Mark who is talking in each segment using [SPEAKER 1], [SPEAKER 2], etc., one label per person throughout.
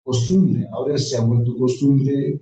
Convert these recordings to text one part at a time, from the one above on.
[SPEAKER 1] costumbre. Ahora se ha vuelto costumbre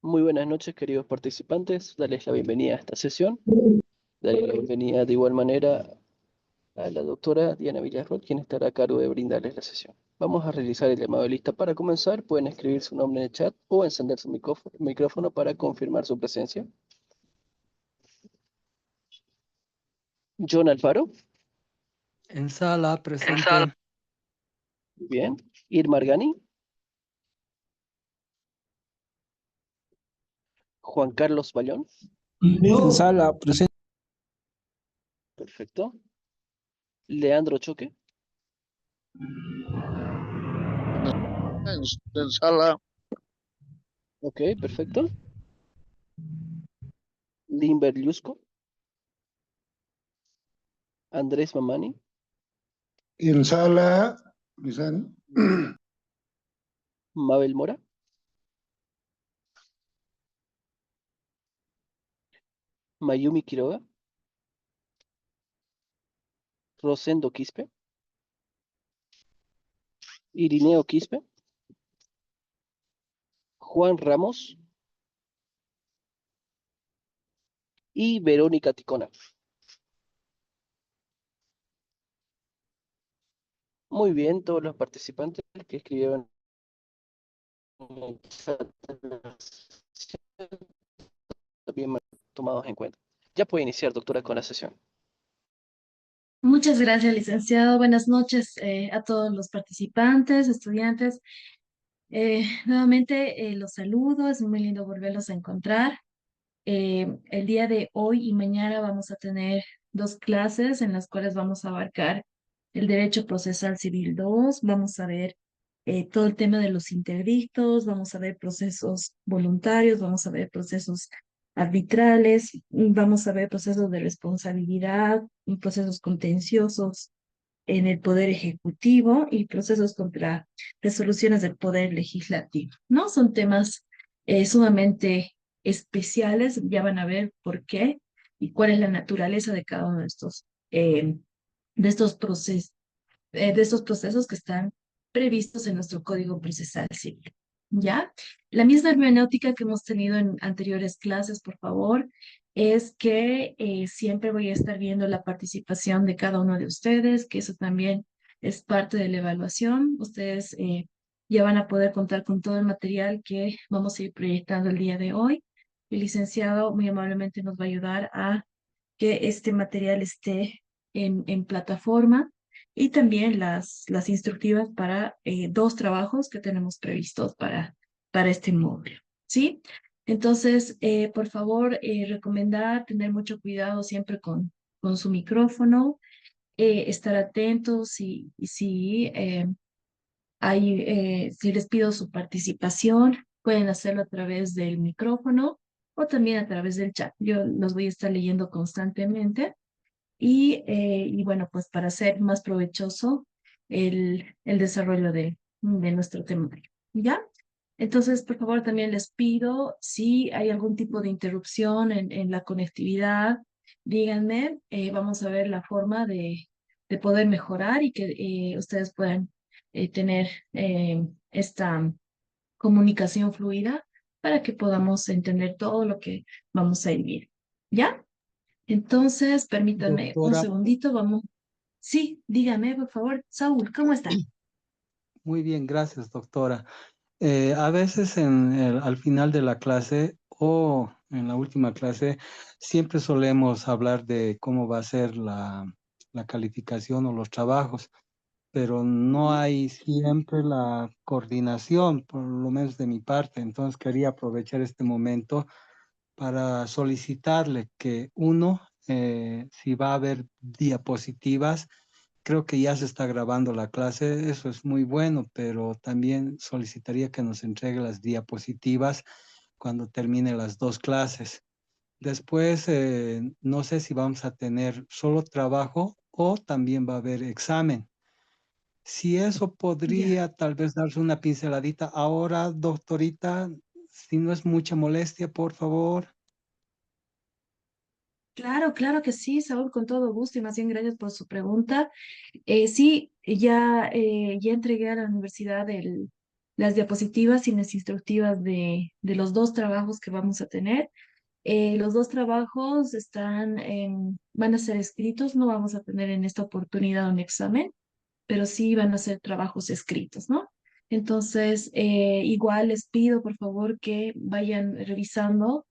[SPEAKER 2] Muy buenas noches, queridos participantes. Darles la bienvenida a esta sesión. Darles la bienvenida de igual manera a la doctora Diana Villarroel, quien estará a cargo de brindarles la sesión. Vamos a realizar el llamado de lista. Para comenzar, pueden escribir su nombre en el chat o encender su micrófono para confirmar su presencia. John Alfaro.
[SPEAKER 3] En sala, presente.
[SPEAKER 2] Bien. Irma Argani. Juan Carlos Bayón.
[SPEAKER 3] En sala, presente.
[SPEAKER 2] Perfecto. Leandro Choque.
[SPEAKER 4] En sala.
[SPEAKER 2] Ok, perfecto. Limber Lusco. Andrés Mamani.
[SPEAKER 4] En sala. Misan.
[SPEAKER 2] Mabel Mora. Mayumi Quiroga. Rosendo Quispe. Irineo Quispe. Juan Ramos y Verónica Ticona. Muy bien, todos los participantes que escribieron en el chat de la sesión, también tomados en cuenta. Ya puede iniciar, doctora, con la sesión.
[SPEAKER 5] Muchas gracias, licenciado. Buenas noches a todos los participantes, estudiantes. Nuevamente los saludo, es muy lindo volverlos a encontrar. El día de hoy y mañana vamos a tener dos clases en las cuales vamos a abarcar el Derecho Procesal Civil 2, vamos a ver todo el tema de los interdictos, vamos a ver procesos voluntarios, vamos a ver procesos arbitrales, vamos a ver procesos de responsabilidad, y procesos contenciosos en el Poder Ejecutivo y procesos contra resoluciones del Poder Legislativo, ¿no? Son temas sumamente especiales, ya van a ver por qué y cuál es la naturaleza de cada uno de estos de estos procesos que están previstos en nuestro Código Procesal Civil. ¿Ya? La misma hermenéutica que hemos tenido en anteriores clases, por favor, es que siempre voy a estar viendo la participación de cada uno de ustedes, que eso también es parte de la evaluación. Ustedes ya van a poder contar con todo el material que vamos a ir proyectando el día de hoy. El licenciado muy amablemente nos va a ayudar a que este material esté en plataforma y también las instructivas para dos trabajos que tenemos previstos para este módulo, ¿sí? Entonces, por favor, recomendar tener mucho cuidado siempre con su micrófono, estar atentos y si les pido su participación, pueden hacerlo a través del micrófono o también a través del chat. Yo los voy a estar leyendo constantemente y bueno, pues para hacer más provechoso el desarrollo de nuestro temario, ¿ya? Entonces, por favor, también les pido si hay algún tipo de interrupción en la conectividad, díganme, vamos a ver la forma de poder mejorar y que ustedes puedan tener esta comunicación fluida para que podamos entender todo lo que vamos a vivir. ¿Ya? Entonces, permítanme un
[SPEAKER 3] Doctora,
[SPEAKER 5] segundito, vamos. Sí, dígame, por favor. Saúl, ¿cómo está?
[SPEAKER 3] muy bien, gracias, doctora. A veces al final de la clase o en la última clase, siempre solemos hablar de cómo va a ser la calificación o los trabajos, pero no
[SPEAKER 5] Ujú.
[SPEAKER 3] hay siempre la coordinación, por lo menos de mi parte. Entonces quería aprovechar este momento para solicitarle que uno, si va a haber diapositivas, creo que ya se está grabando la clase, eso es muy bueno, pero también solicitaría que nos entregue las diapositivas cuando termine las dos clases. Después, no sé si vamos a tener solo trabajo o también va a haber examen. Si eso
[SPEAKER 5] Ya.
[SPEAKER 3] podría tal vez darse una pinceladita ahora, doctorita, si no es mucha molestia, por favor.
[SPEAKER 5] Claro, claro que sí, Saúl, con todo gusto y más bien gracias por su pregunta. Sí, ya entregué a la universidad las diapositivas y las instructivas de los dos trabajos que vamos a tener. Los dos trabajos van a ser escritos, no vamos a tener en esta oportunidad un examen, pero sí van a ser trabajos escritos, ¿no? Entonces, igual les pido por favor que vayan revisando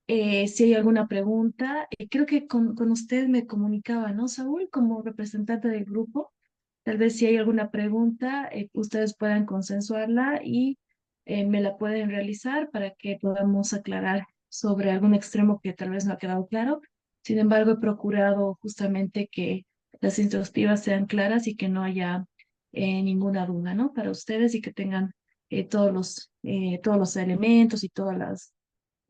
[SPEAKER 5] si hay alguna pregunta. Creo que con usted me comunicaba, ¿no, Saúl? Como representante del grupo. Tal vez si hay alguna pregunta, ustedes puedan consensuarla y me la pueden realizar para que podamos aclarar sobre algún extremo que tal vez no ha quedado claro. Sin embargo, he procurado justamente que las instructivas sean claras y que no haya ninguna duda, ¿no? Para ustedes y que tengan todos los elementos y todas las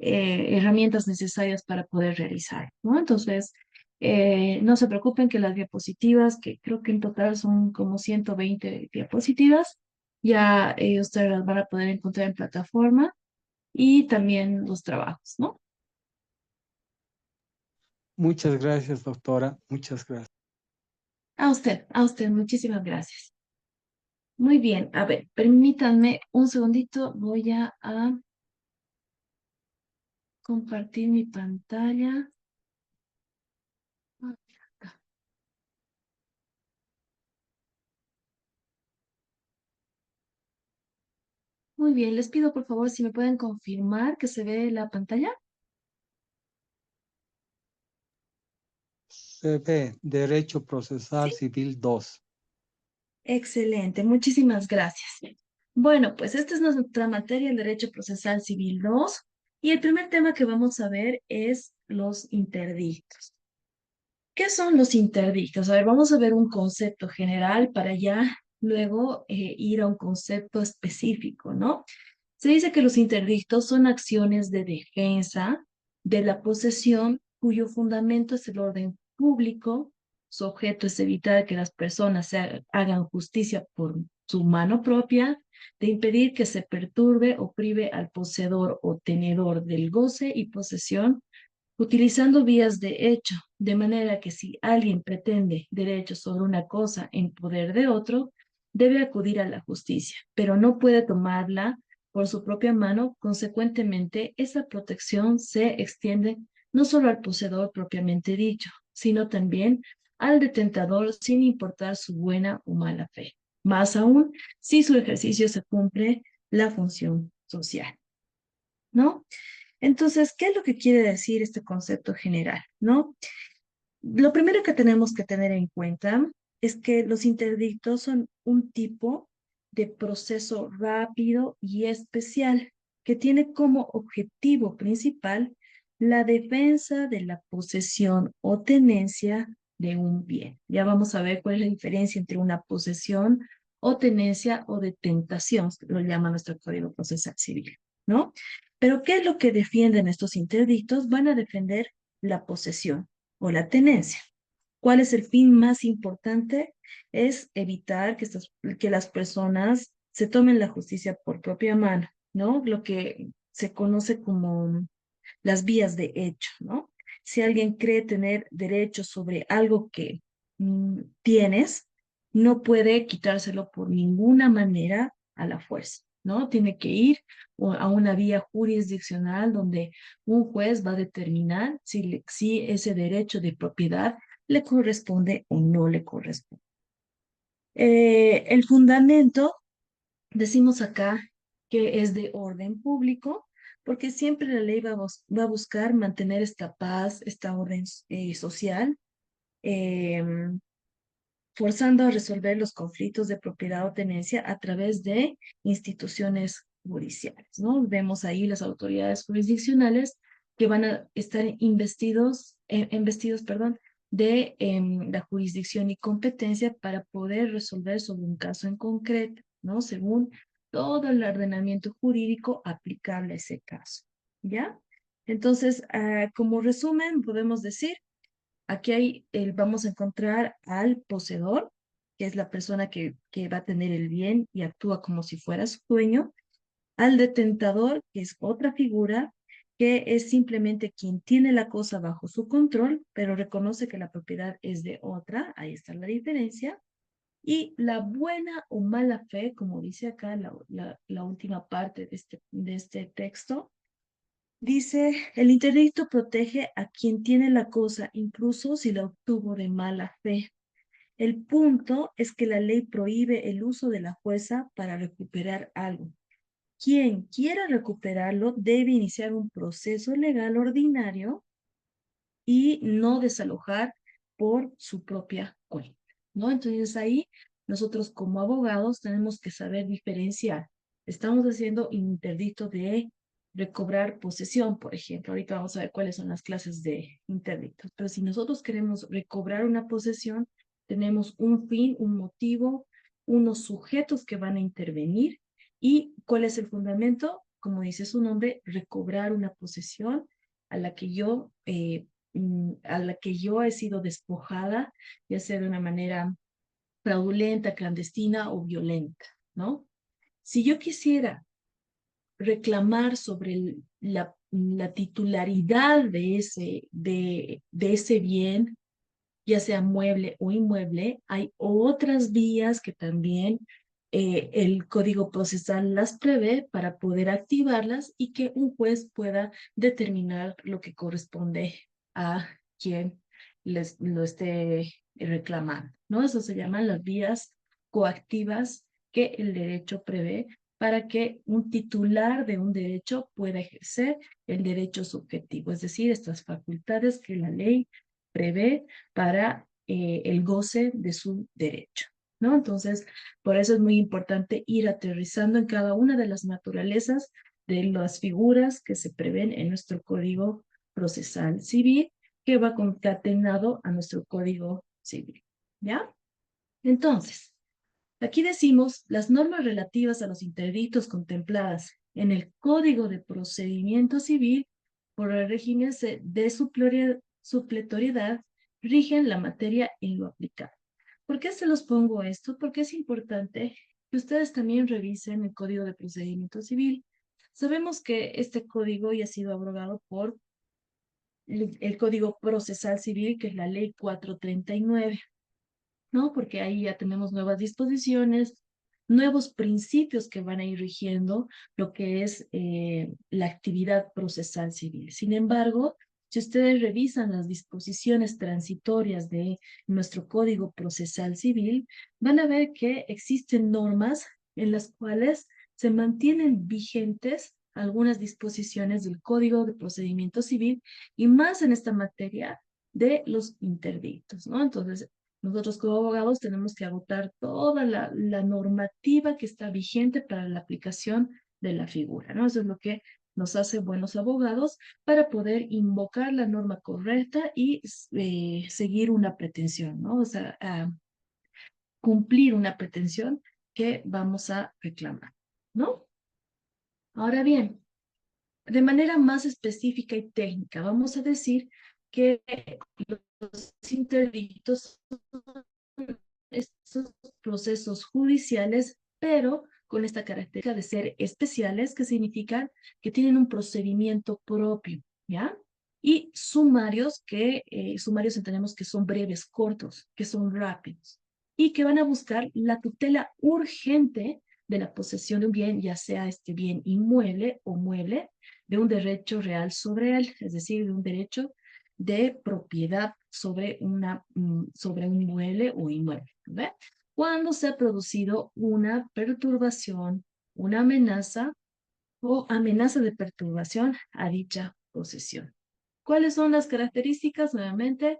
[SPEAKER 5] herramientas necesarias para poder realizar, ¿no? Entonces, no se preocupen que las diapositivas, que creo que en total son como 120 diapositivas, ya ustedes las van a poder encontrar en plataforma y también los trabajos, ¿no?
[SPEAKER 3] Muchas gracias, doctora. Muchas gracias.
[SPEAKER 5] A usted, muchísimas gracias. Muy bien, a ver, permítanme un segundito, a compartir mi pantalla. Acá. Muy bien, les pido por favor si me pueden confirmar que se ve la pantalla.
[SPEAKER 3] Se ve Derecho Procesal
[SPEAKER 5] Sí.
[SPEAKER 3] Civil 2.
[SPEAKER 5] Excelente, muchísimas gracias. Bueno, pues esta es nuestra materia, el Derecho Procesal Civil 2, y el primer tema que vamos a ver es los interdictos. ¿Qué son los interdictos? A ver, vamos a ver un concepto general para ya luego ir a un concepto específico, ¿no? Se dice que los interdictos son acciones de defensa de la posesión cuyo fundamento es el orden público, su objeto es evitar que las personas hagan justicia por su mano propia, de impedir que se perturbe o prive al poseedor o tenedor del goce y posesión utilizando vías de hecho, de manera que si alguien pretende derecho sobre una cosa en poder de otro, debe acudir a la justicia, pero no puede tomarla por su propia mano. Consecuentemente, esa protección se extiende no solo al poseedor propiamente dicho, sino también al detentador sin importar su buena o mala fe. Más aún, si su ejercicio se cumple la función social, ¿no? Entonces, ¿qué es lo que quiere decir este concepto general, no? Lo primero que tenemos que tener en cuenta es que los interdictos son un tipo de proceso rápido y especial que tiene como objetivo principal la defensa de la posesión o tenencia de un bien. Ya vamos a ver cuál es la diferencia entre una posesión o tenencia o detentación, lo llama nuestro Código Procesal Civil, ¿no? Pero ¿qué es lo que defienden estos interdictos? Van a defender la posesión o la tenencia. ¿Cuál es el fin más importante? Es evitar que las personas se tomen la justicia por propia mano, ¿no? Lo que se conoce como las vías de hecho, ¿no? Si alguien cree tener derecho sobre algo que tienes, no puede quitárselo por ninguna manera a la fuerza, ¿no? Tiene que ir a una vía jurisdiccional donde un juez va a determinar si ese derecho de propiedad le corresponde o no le corresponde. El fundamento, decimos acá que es de orden público, porque siempre la ley va a buscar mantener esta paz, esta orden social, em, forzando a resolver los conflictos de propiedad o tenencia a través de instituciones judiciales, ¿no? Vemos ahí las autoridades jurisdiccionales que van a estar investidos, perdón, de la jurisdicción y competencia para poder resolver sobre un caso en concreto, ¿no? Según todo el ordenamiento jurídico aplicable a ese caso, ¿ya? Entonces, como resumen, podemos decir aquí vamos a encontrar al poseedor, que es la persona que va a tener el bien y actúa como si fuera su dueño, al detentador, que es otra figura, que es simplemente quien tiene la cosa bajo su control, pero reconoce que la propiedad es de otra, ahí está la diferencia, y la buena o mala fe, como dice acá la última parte de este texto, dice, el interdicto protege a quien tiene la cosa, incluso si la obtuvo de mala fe. El punto es que la ley prohíbe el uso de la fuerza para recuperar algo. Quien quiera recuperarlo debe iniciar un proceso legal ordinario y no desalojar por su propia cuenta, ¿no? Entonces ahí nosotros como abogados tenemos que saber diferenciar. Estamos haciendo interdicto de recobrar posesión, por ejemplo. Ahorita vamos a ver cuáles son las clases de interdictos. Pero si nosotros queremos recobrar una posesión, tenemos un fin, un motivo, unos sujetos que van a intervenir. ¿Y cuál es el fundamento? Como dice su nombre, recobrar una posesión a la que yo he sido despojada, ya sea de una manera fraudulenta, clandestina o violenta, ¿no? Si yo quisiera reclamar sobre la titularidad de ese bien, ya sea mueble o inmueble, hay otras vías que también el Código Procesal las prevé para poder activarlas y que un juez pueda determinar lo que corresponde a quien lo esté reclamando, ¿no? Eso se llaman las vías coactivas que el derecho prevé para que un titular de un derecho pueda ejercer el derecho subjetivo, es decir, estas facultades que la ley prevé para el goce de su derecho, ¿no? Entonces, por eso es muy importante ir aterrizando en cada una de las naturalezas de las figuras que se prevén en nuestro Código Procesal Civil, que va concatenado a nuestro Código Civil, ¿ya? Entonces, aquí decimos las normas relativas a los interdictos contempladas en el Código de Procedimiento Civil por el régimen de supletoriedad rigen la materia en lo aplicable. ¿Por qué se los pongo esto? Porque es importante que ustedes también revisen el Código de Procedimiento Civil. Sabemos que este código ya ha sido abrogado por el Código Procesal Civil, que es la Ley 439. ¿No? Porque ahí ya tenemos nuevas disposiciones, nuevos principios que van a ir rigiendo lo que es la actividad procesal civil. Sin embargo, si ustedes revisan las disposiciones transitorias de nuestro Código Procesal Civil, van a ver que existen normas en las cuales se mantienen vigentes algunas disposiciones del Código de Procedimiento Civil y más en esta materia de los interdictos, ¿no? Entonces, nosotros como abogados tenemos que agotar toda la normativa que está vigente para la aplicación de la figura, ¿no? Eso es lo que nos hace buenos abogados para poder invocar la norma correcta y seguir una pretensión, ¿no? O sea, cumplir una pretensión que vamos a reclamar, ¿no? Ahora bien, de manera más específica y técnica, vamos a decir que los interdictos son estos procesos judiciales, pero con esta característica de ser especiales, que significa que tienen un procedimiento propio, ¿ya? y sumarios, que sumarios entendemos que son breves, cortos, que son rápidos, y que van a buscar la tutela urgente de la posesión de un bien, ya sea este bien inmueble o mueble, de un derecho real sobre él, es decir, de un derecho de propiedad sobre, sobre un inmueble o inmueble. ¿Ve? Cuando se ha producido una perturbación, una amenaza o amenaza de perturbación a dicha posesión. ¿Cuáles son las características? Nuevamente,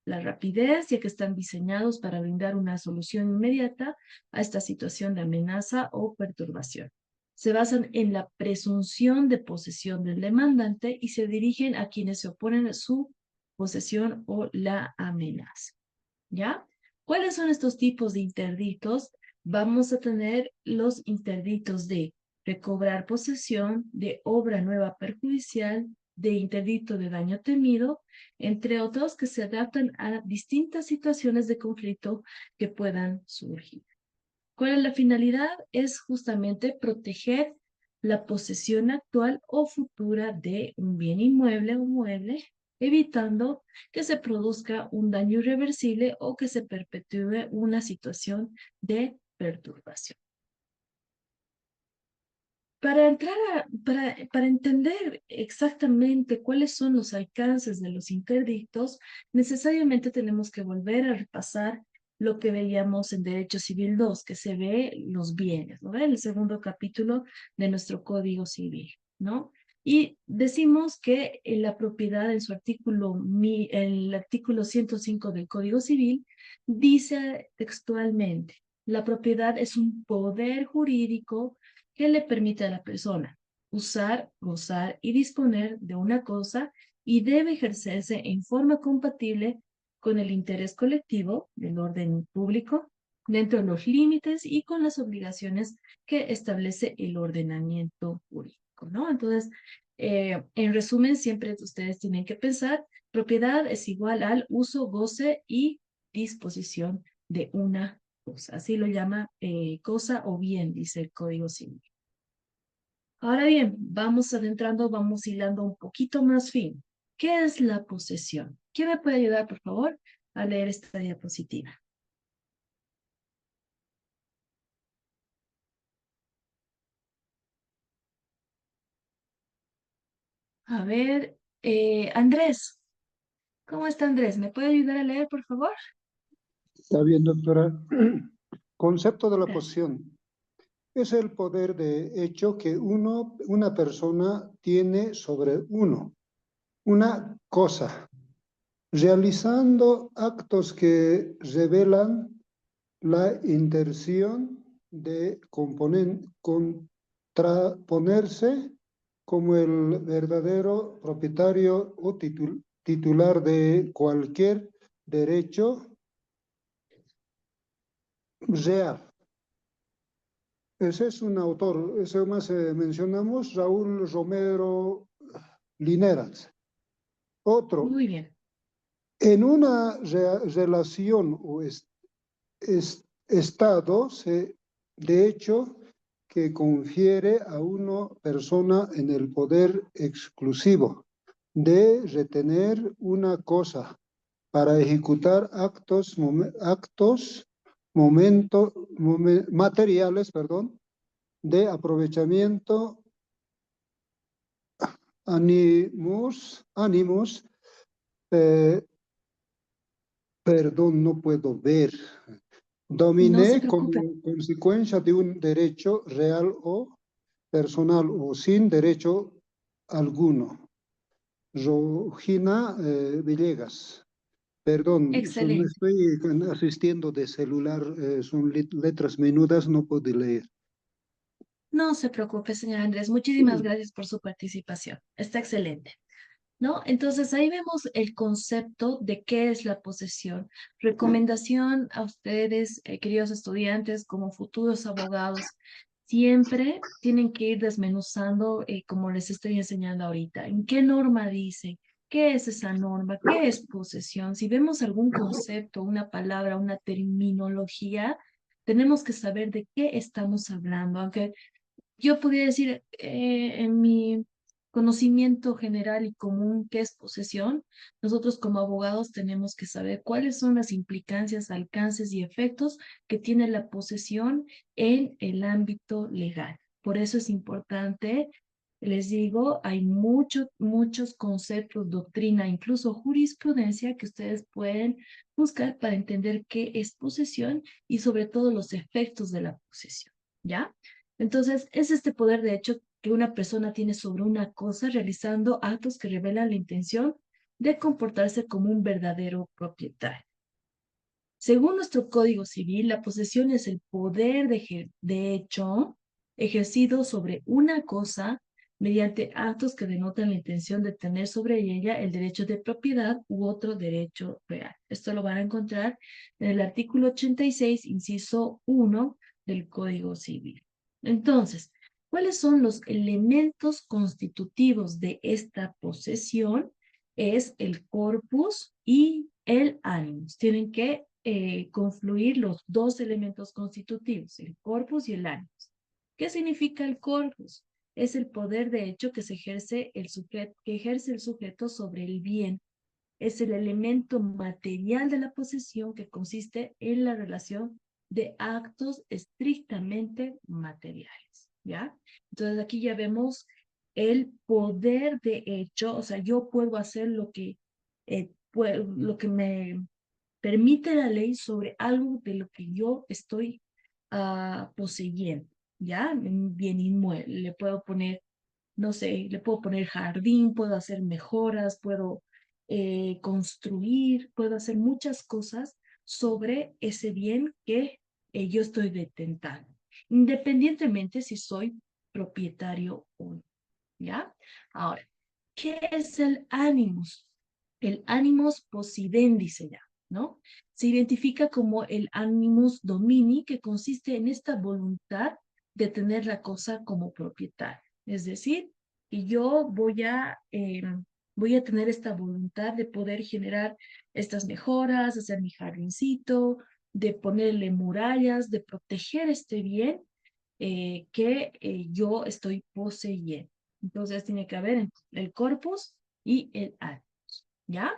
[SPEAKER 5] la rapidez, ya que están diseñados para brindar una solución inmediata a esta situación de amenaza o perturbación. Se basan en la presunción de posesión del demandante y se dirigen a quienes se oponen a su posesión o la amenaza. ¿Ya? ¿Cuáles son estos tipos de interdictos? Vamos a tener los interdictos de recobrar posesión, de obra nueva perjudicial, de interdicto de daño temido, entre otros que se adaptan a distintas situaciones de conflicto que puedan surgir. ¿Cuál es la finalidad? Es justamente proteger la posesión actual o futura de un bien inmueble o mueble, evitando que se produzca un daño irreversible o que se perpetúe una situación de perturbación. Para entender exactamente cuáles son los alcances de los interdictos, necesariamente tenemos que volver a repasar lo que veíamos en Derecho Civil 2, que se ve los bienes, ¿no? El segundo capítulo de nuestro Código Civil, ¿no? Y decimos que la propiedad en su artículo, el artículo 105 del Código Civil, dice textualmente, la propiedad es un poder jurídico que le permite a la persona usar, gozar y disponer de una cosa y debe ejercerse en forma compatible con el interés colectivo del orden público, dentro de los límites y con las obligaciones que establece el ordenamiento jurídico, ¿no? Entonces, en resumen, siempre ustedes tienen que pensar, propiedad es igual al uso, goce y disposición de una cosa. Así lo llama cosa o bien, dice el Código Civil. Ahora bien, vamos adentrando, vamos hilando un poquito más fino. ¿Qué es la posesión? ¿Quién me puede ayudar, por favor, a leer esta diapositiva? A ver, Andrés. ¿Cómo está Andrés? ¿Me puede ayudar a leer, por favor?
[SPEAKER 4] Está bien, doctora. Concepto de la
[SPEAKER 5] Gracias.
[SPEAKER 4] posesión. Es el poder de hecho que una persona tiene sobre una cosa, realizando actos que revelan la intención de contraponerse como el verdadero propietario o titular de cualquier derecho real. Ese es un autor, ese más mencionamos, Raúl Romero Lineras. Otro,
[SPEAKER 5] Muy bien.
[SPEAKER 4] en una relación o estado, de hecho, que confiere a una persona en el poder exclusivo de retener una cosa para ejecutar materiales, perdón, de aprovechamiento, ánimos, eh, perdón, no puedo ver.
[SPEAKER 5] No se
[SPEAKER 4] Dominé como
[SPEAKER 5] preocupe.
[SPEAKER 4] consecuencia de un derecho real o personal o sin derecho alguno. Rogina Villegas. Perdón, no
[SPEAKER 5] Excelente.
[SPEAKER 4] estoy asistiendo de celular, son letras menudas, no puedo leer.
[SPEAKER 5] No se preocupe, señor Andrés. Muchísimas gracias por su participación. Está excelente. ¿No? Entonces ahí vemos el concepto de qué es la posesión. Recomendación a ustedes, queridos estudiantes, como futuros abogados, siempre tienen que ir desmenuzando, como les estoy enseñando ahorita, en qué norma dice, qué es esa norma, qué es posesión. Si vemos algún concepto, una palabra, una terminología, tenemos que saber de qué estamos hablando, aunque yo podría decir, conocimiento general y común que es posesión, nosotros como abogados tenemos que saber cuáles son las implicancias, alcances y efectos que tiene la posesión en el ámbito legal. Por eso es importante, les digo, hay muchos conceptos, doctrina, incluso jurisprudencia que ustedes pueden buscar para entender qué es posesión y sobre todo los efectos de la posesión, ¿ya? Entonces, es este poder de hecho que una persona tiene sobre una cosa realizando actos que revelan la intención de comportarse como un verdadero propietario. Según nuestro Código Civil, la posesión es el poder de hecho ejercido sobre una cosa mediante actos que denotan la intención de tener sobre ella el derecho de propiedad u otro derecho real. Esto lo van a encontrar en el artículo 86, inciso 1 del Código Civil. Entonces, ¿cuáles son los elementos constitutivos de esta posesión? Es el corpus y el animus. Tienen que confluir los dos elementos constitutivos, el corpus y el animus. ¿Qué significa el corpus? Es el poder de hecho que ejerce el sujeto sobre el bien. Es el elemento material de la posesión que consiste en la relación de actos estrictamente materiales, ¿ya? Entonces aquí ya vemos el poder de hecho, o sea, yo puedo hacer lo que me permite la ley sobre algo de lo que yo estoy poseyendo, ¿ya? Un bien inmueble. Le puedo poner, no sé, le puedo poner jardín, puedo hacer mejoras, puedo construir, puedo hacer muchas cosas sobre ese bien que yo estoy detentando, independientemente si soy propietario o no, ¿ya? Ahora, ¿qué es el animus? El animus possidendi se llama, ¿no? Se identifica como el animus domini, que consiste en esta voluntad de tener la cosa como propietaria. Es decir, y yo voy a tener esta voluntad de poder generar estas mejoras, hacer mi jardincito, de ponerle murallas, de proteger este bien que yo estoy poseyendo. Entonces tiene que haber el corpus y el animus, ¿ya?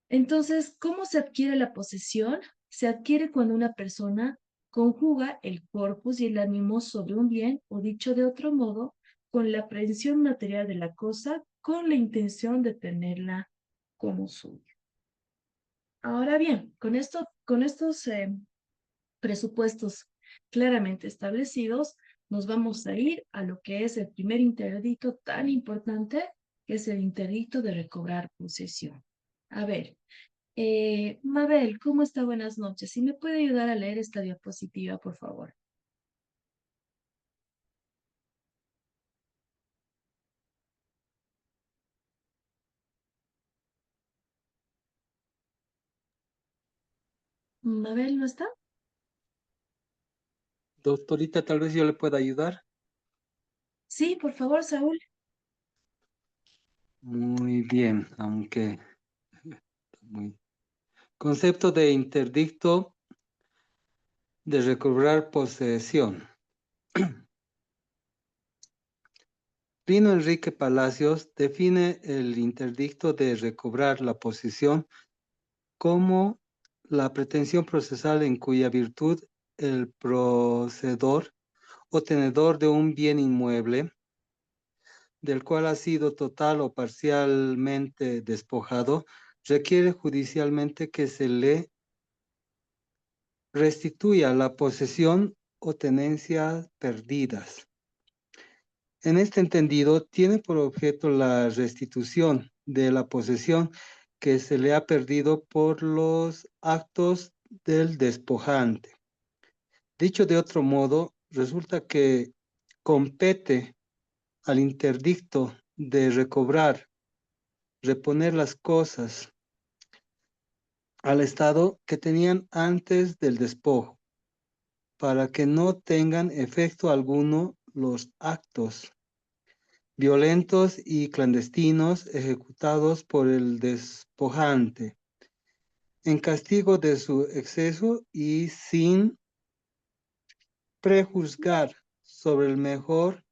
[SPEAKER 5] Entonces, ¿cómo se adquiere la posesión? Se adquiere cuando una persona conjuga el corpus y el ánimo sobre un bien, o dicho de otro modo, con la aprehensión material de la cosa, con la intención de tenerla como suya. Ahora bien, con estos presupuestos claramente establecidos, nos vamos a ir a lo que es el primer interdicto tan importante, que es el interdicto de recobrar posesión. A ver, Mabel, ¿cómo está? Buenas noches. ¿Si me puede ayudar a leer esta diapositiva, por favor? ¿Mabel no está?
[SPEAKER 3] Doctorita, tal vez yo le pueda ayudar.
[SPEAKER 5] Sí, por favor, Saúl.
[SPEAKER 3] Muy bien, aunque muy... Concepto de interdicto de recobrar posesión. Lino Enrique Palacios define el interdicto de recobrar la posesión como la pretensión procesal en cuya virtud el poseedor o tenedor de un bien inmueble, del cual ha sido total o parcialmente despojado, requiere judicialmente que se le restituya la posesión o tenencia perdidas. En este entendido, tiene por objeto la restitución de la posesión que se le ha perdido por los actos del despojante. Dicho de otro modo, resulta que compete al interdicto de recobrar, reponer las cosas al estado que tenían antes del despojo, para que no tengan efecto alguno los actos violentos y clandestinos ejecutados por el despojante, en castigo de su exceso y sin prejuzgar sobre el mejor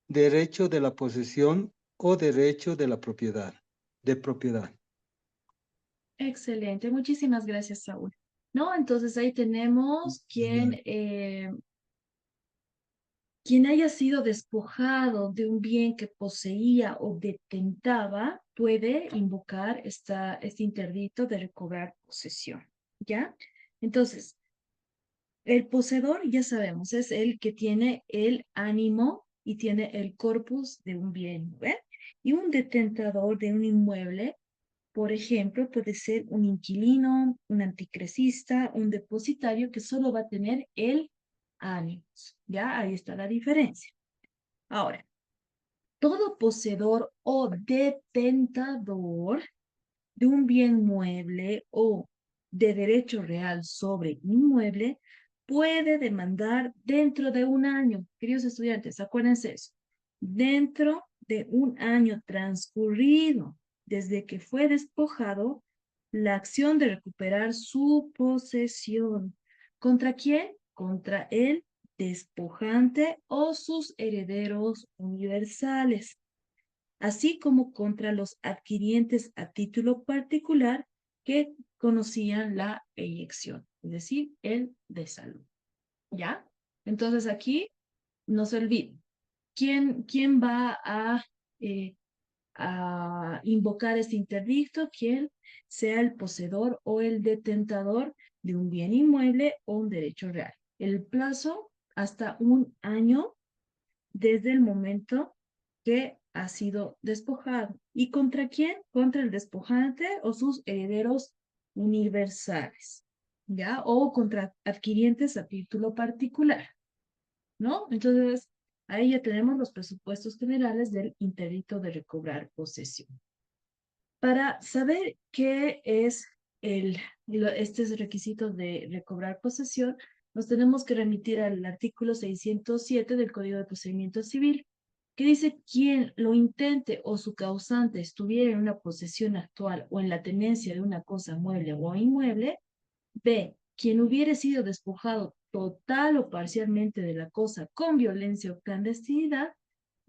[SPEAKER 3] derecho de la posesión o derecho de la propiedad, de propiedad.
[SPEAKER 5] Excelente, muchísimas gracias, Saúl. ¿No? Entonces ahí tenemos quien haya sido despojado de un bien que poseía o detentaba, puede invocar este interdicto de recobrar posesión, ¿ya? Entonces, el poseedor, ya sabemos, es el que tiene el ánimo y tiene el corpus de un bien, ¿ve? Y un detentador de un inmueble, por ejemplo, puede ser un inquilino, un anticrecista, un depositario que solo va a tener el ánimo, ¿ya? Ahí está la diferencia. Ahora, todo poseedor o detentador de un bien mueble o de derecho real sobre inmueble puede demandar dentro de un año. Queridos estudiantes, acuérdense eso. Dentro de un año transcurrido desde que fue despojado, la acción de recuperar su posesión. ¿Contra quién? Contra el despojante o sus herederos universales, así como contra los adquirientes a título particular que conocían la eyección, es decir, el desalojo. ¿Ya? Entonces aquí no se olviden, ¿quién va a invocar este interdicto? Quien sea el poseedor o el detentador de un bien inmueble o un derecho real. El plazo hasta un año desde el momento que ha sido despojado. ¿Y contra quién? Contra el despojante o sus herederos universales, ¿ya? O contra adquirientes a título particular, ¿no? Entonces, ahí ya tenemos los presupuestos generales del interdicto de recobrar posesión. Para saber qué es estos requisitos de recobrar posesión, nos tenemos que remitir al artículo 607 del Código de Procedimiento Civil, que dice: quien lo intente o su causante estuviera en una posesión actual o en la tenencia de una cosa mueble o inmueble. B, quien hubiere sido despojado total o parcialmente de la cosa con violencia o clandestinidad,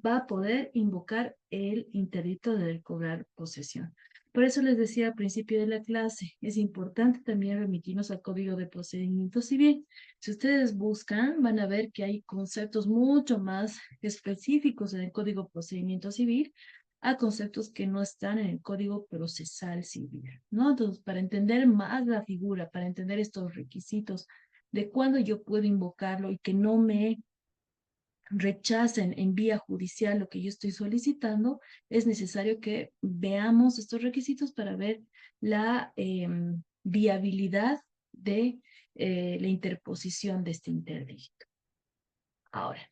[SPEAKER 5] va a poder invocar el interdicto de recobrar posesión. Por eso les decía al principio de la clase, es importante también remitirnos al Código de Procedimiento Civil. Si ustedes buscan, van a ver que hay conceptos mucho más específicos en el Código de Procedimiento Civil a conceptos que no están en el Código Procesal Civil, ¿no? Entonces, para entender más la figura, para entender estos requisitos de cuándo yo puedo invocarlo y que no me rechacen en vía judicial lo que yo estoy solicitando, es necesario que veamos estos requisitos para ver la viabilidad de la interposición de este interdicto. Ahora,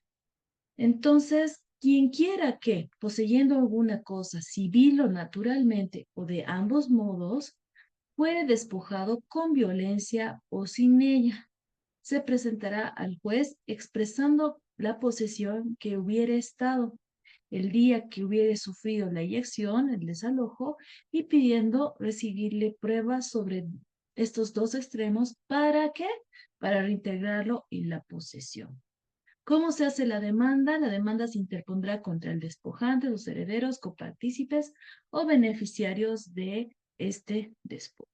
[SPEAKER 5] entonces, quien quiera que, poseyendo alguna cosa civil o naturalmente o de ambos modos, fuere despojado con violencia o sin ella, se presentará al juez expresando la posesión que hubiere estado el día que hubiere sufrido la eyección, el desalojo, y pidiendo recibirle pruebas sobre estos dos extremos. ¿Para qué? Para reintegrarlo en la posesión. ¿Cómo se hace la demanda? La demanda se interpondrá contra el despojante, los herederos, copartícipes o beneficiarios de este despojo.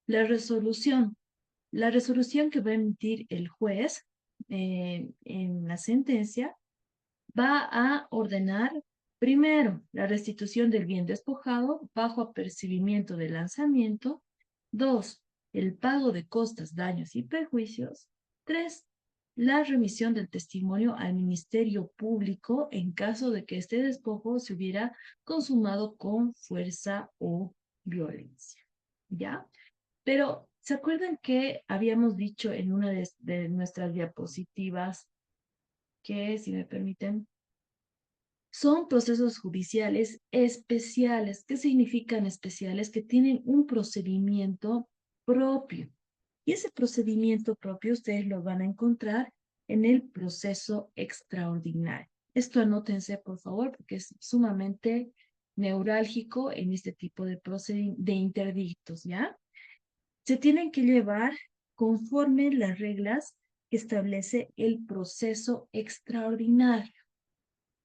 [SPEAKER 5] La resolución que va a emitir el juez en la sentencia va a ordenar, primero, la restitución del bien despojado bajo apercibimiento de lanzamiento. 2, el pago de costas, daños y perjuicios. 3, la remisión del testimonio al Ministerio Público en caso de que este despojo se hubiera consumado con fuerza o violencia. ¿Ya? Pero, ¿se acuerdan que habíamos dicho en una de nuestras diapositivas que, si me permiten, son procesos judiciales especiales? ¿Qué significan especiales? Que tienen un procedimiento propio. Y ese procedimiento propio ustedes lo van a encontrar en el proceso extraordinario. Esto anótense, por favor, porque es sumamente neurálgico en este tipo de interdictos, ¿ya? Se tienen que llevar conforme las reglas que establece el proceso extraordinario.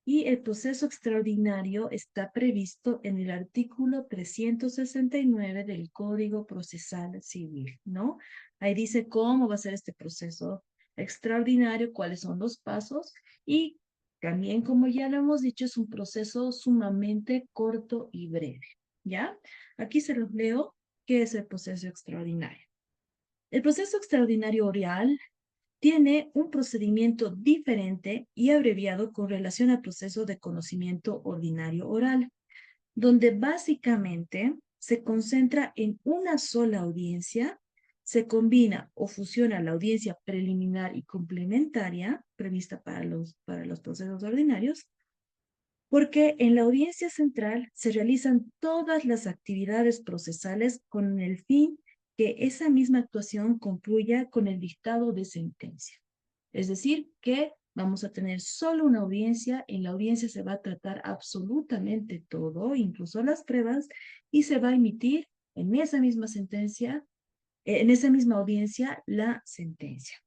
[SPEAKER 5] Y el proceso extraordinario está previsto en el artículo 369 del Código Procesal Civil, ¿no? Ahí dice cómo va a ser este proceso extraordinario, cuáles son los pasos y también, como ya lo hemos dicho, es un proceso sumamente corto y breve, ¿ya? Aquí se los leo qué es el proceso extraordinario. El proceso extraordinario oral tiene un procedimiento diferente y abreviado con relación al proceso de conocimiento ordinario oral, donde básicamente se concentra en una sola audiencia, se combina o fusiona la audiencia preliminar y complementaria prevista para los procesos ordinarios, porque en la audiencia central se realizan todas las actividades procesales con el fin que esa misma actuación concluya con el dictado de sentencia. Es decir, que vamos a tener solo una audiencia, en la audiencia se va a tratar absolutamente todo, incluso las pruebas, y se va a emitir en esa misma sentencia, en esa misma audiencia, la sentencia.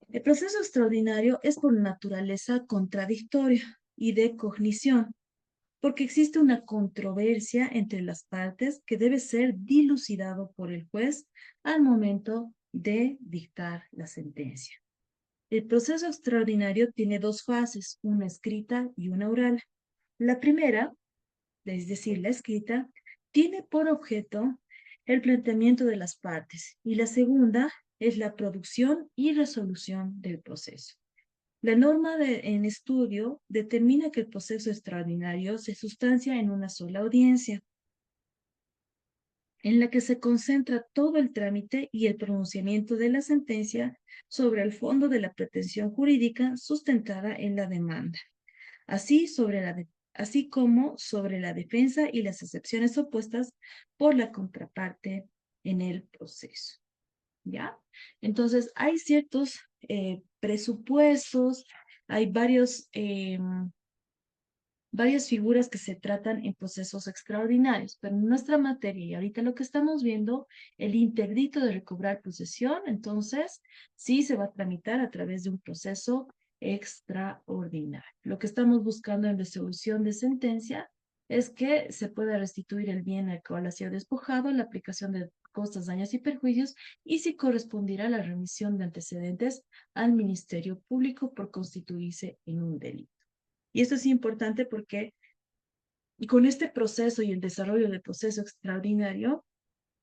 [SPEAKER 5] El proceso extraordinario es por naturaleza contradictorio y de cognición, porque existe una controversia entre las partes que debe ser dilucidado por el juez al momento de dictar la sentencia. El proceso extraordinario tiene dos fases, una escrita y una oral. La primera, es decir, la escrita, tiene por objeto el planteamiento de las partes y la segunda es la producción y resolución del proceso. La norma en estudio determina que el proceso extraordinario se sustancia en una sola audiencia, en la que se concentra todo el trámite y el pronunciamiento de la sentencia sobre el fondo de la pretensión jurídica sustentada en la demanda, así como sobre la defensa y las excepciones opuestas por la contraparte en el proceso. ¿Ya? Entonces, hay ciertos presupuestos, hay varias figuras que se tratan en procesos extraordinarios, pero en nuestra materia, y ahorita lo que estamos viendo, el interdicto de recobrar posesión, entonces, sí se va a tramitar a través de un proceso extraordinario. Lo que estamos buscando en resolución de sentencia es que se pueda restituir el bien al cual ha sido despojado, la aplicación de costas, daños y perjuicios, y si correspondirá la remisión de antecedentes al Ministerio Público por constituirse en un delito. Y esto es importante porque con este proceso y el desarrollo del proceso extraordinario,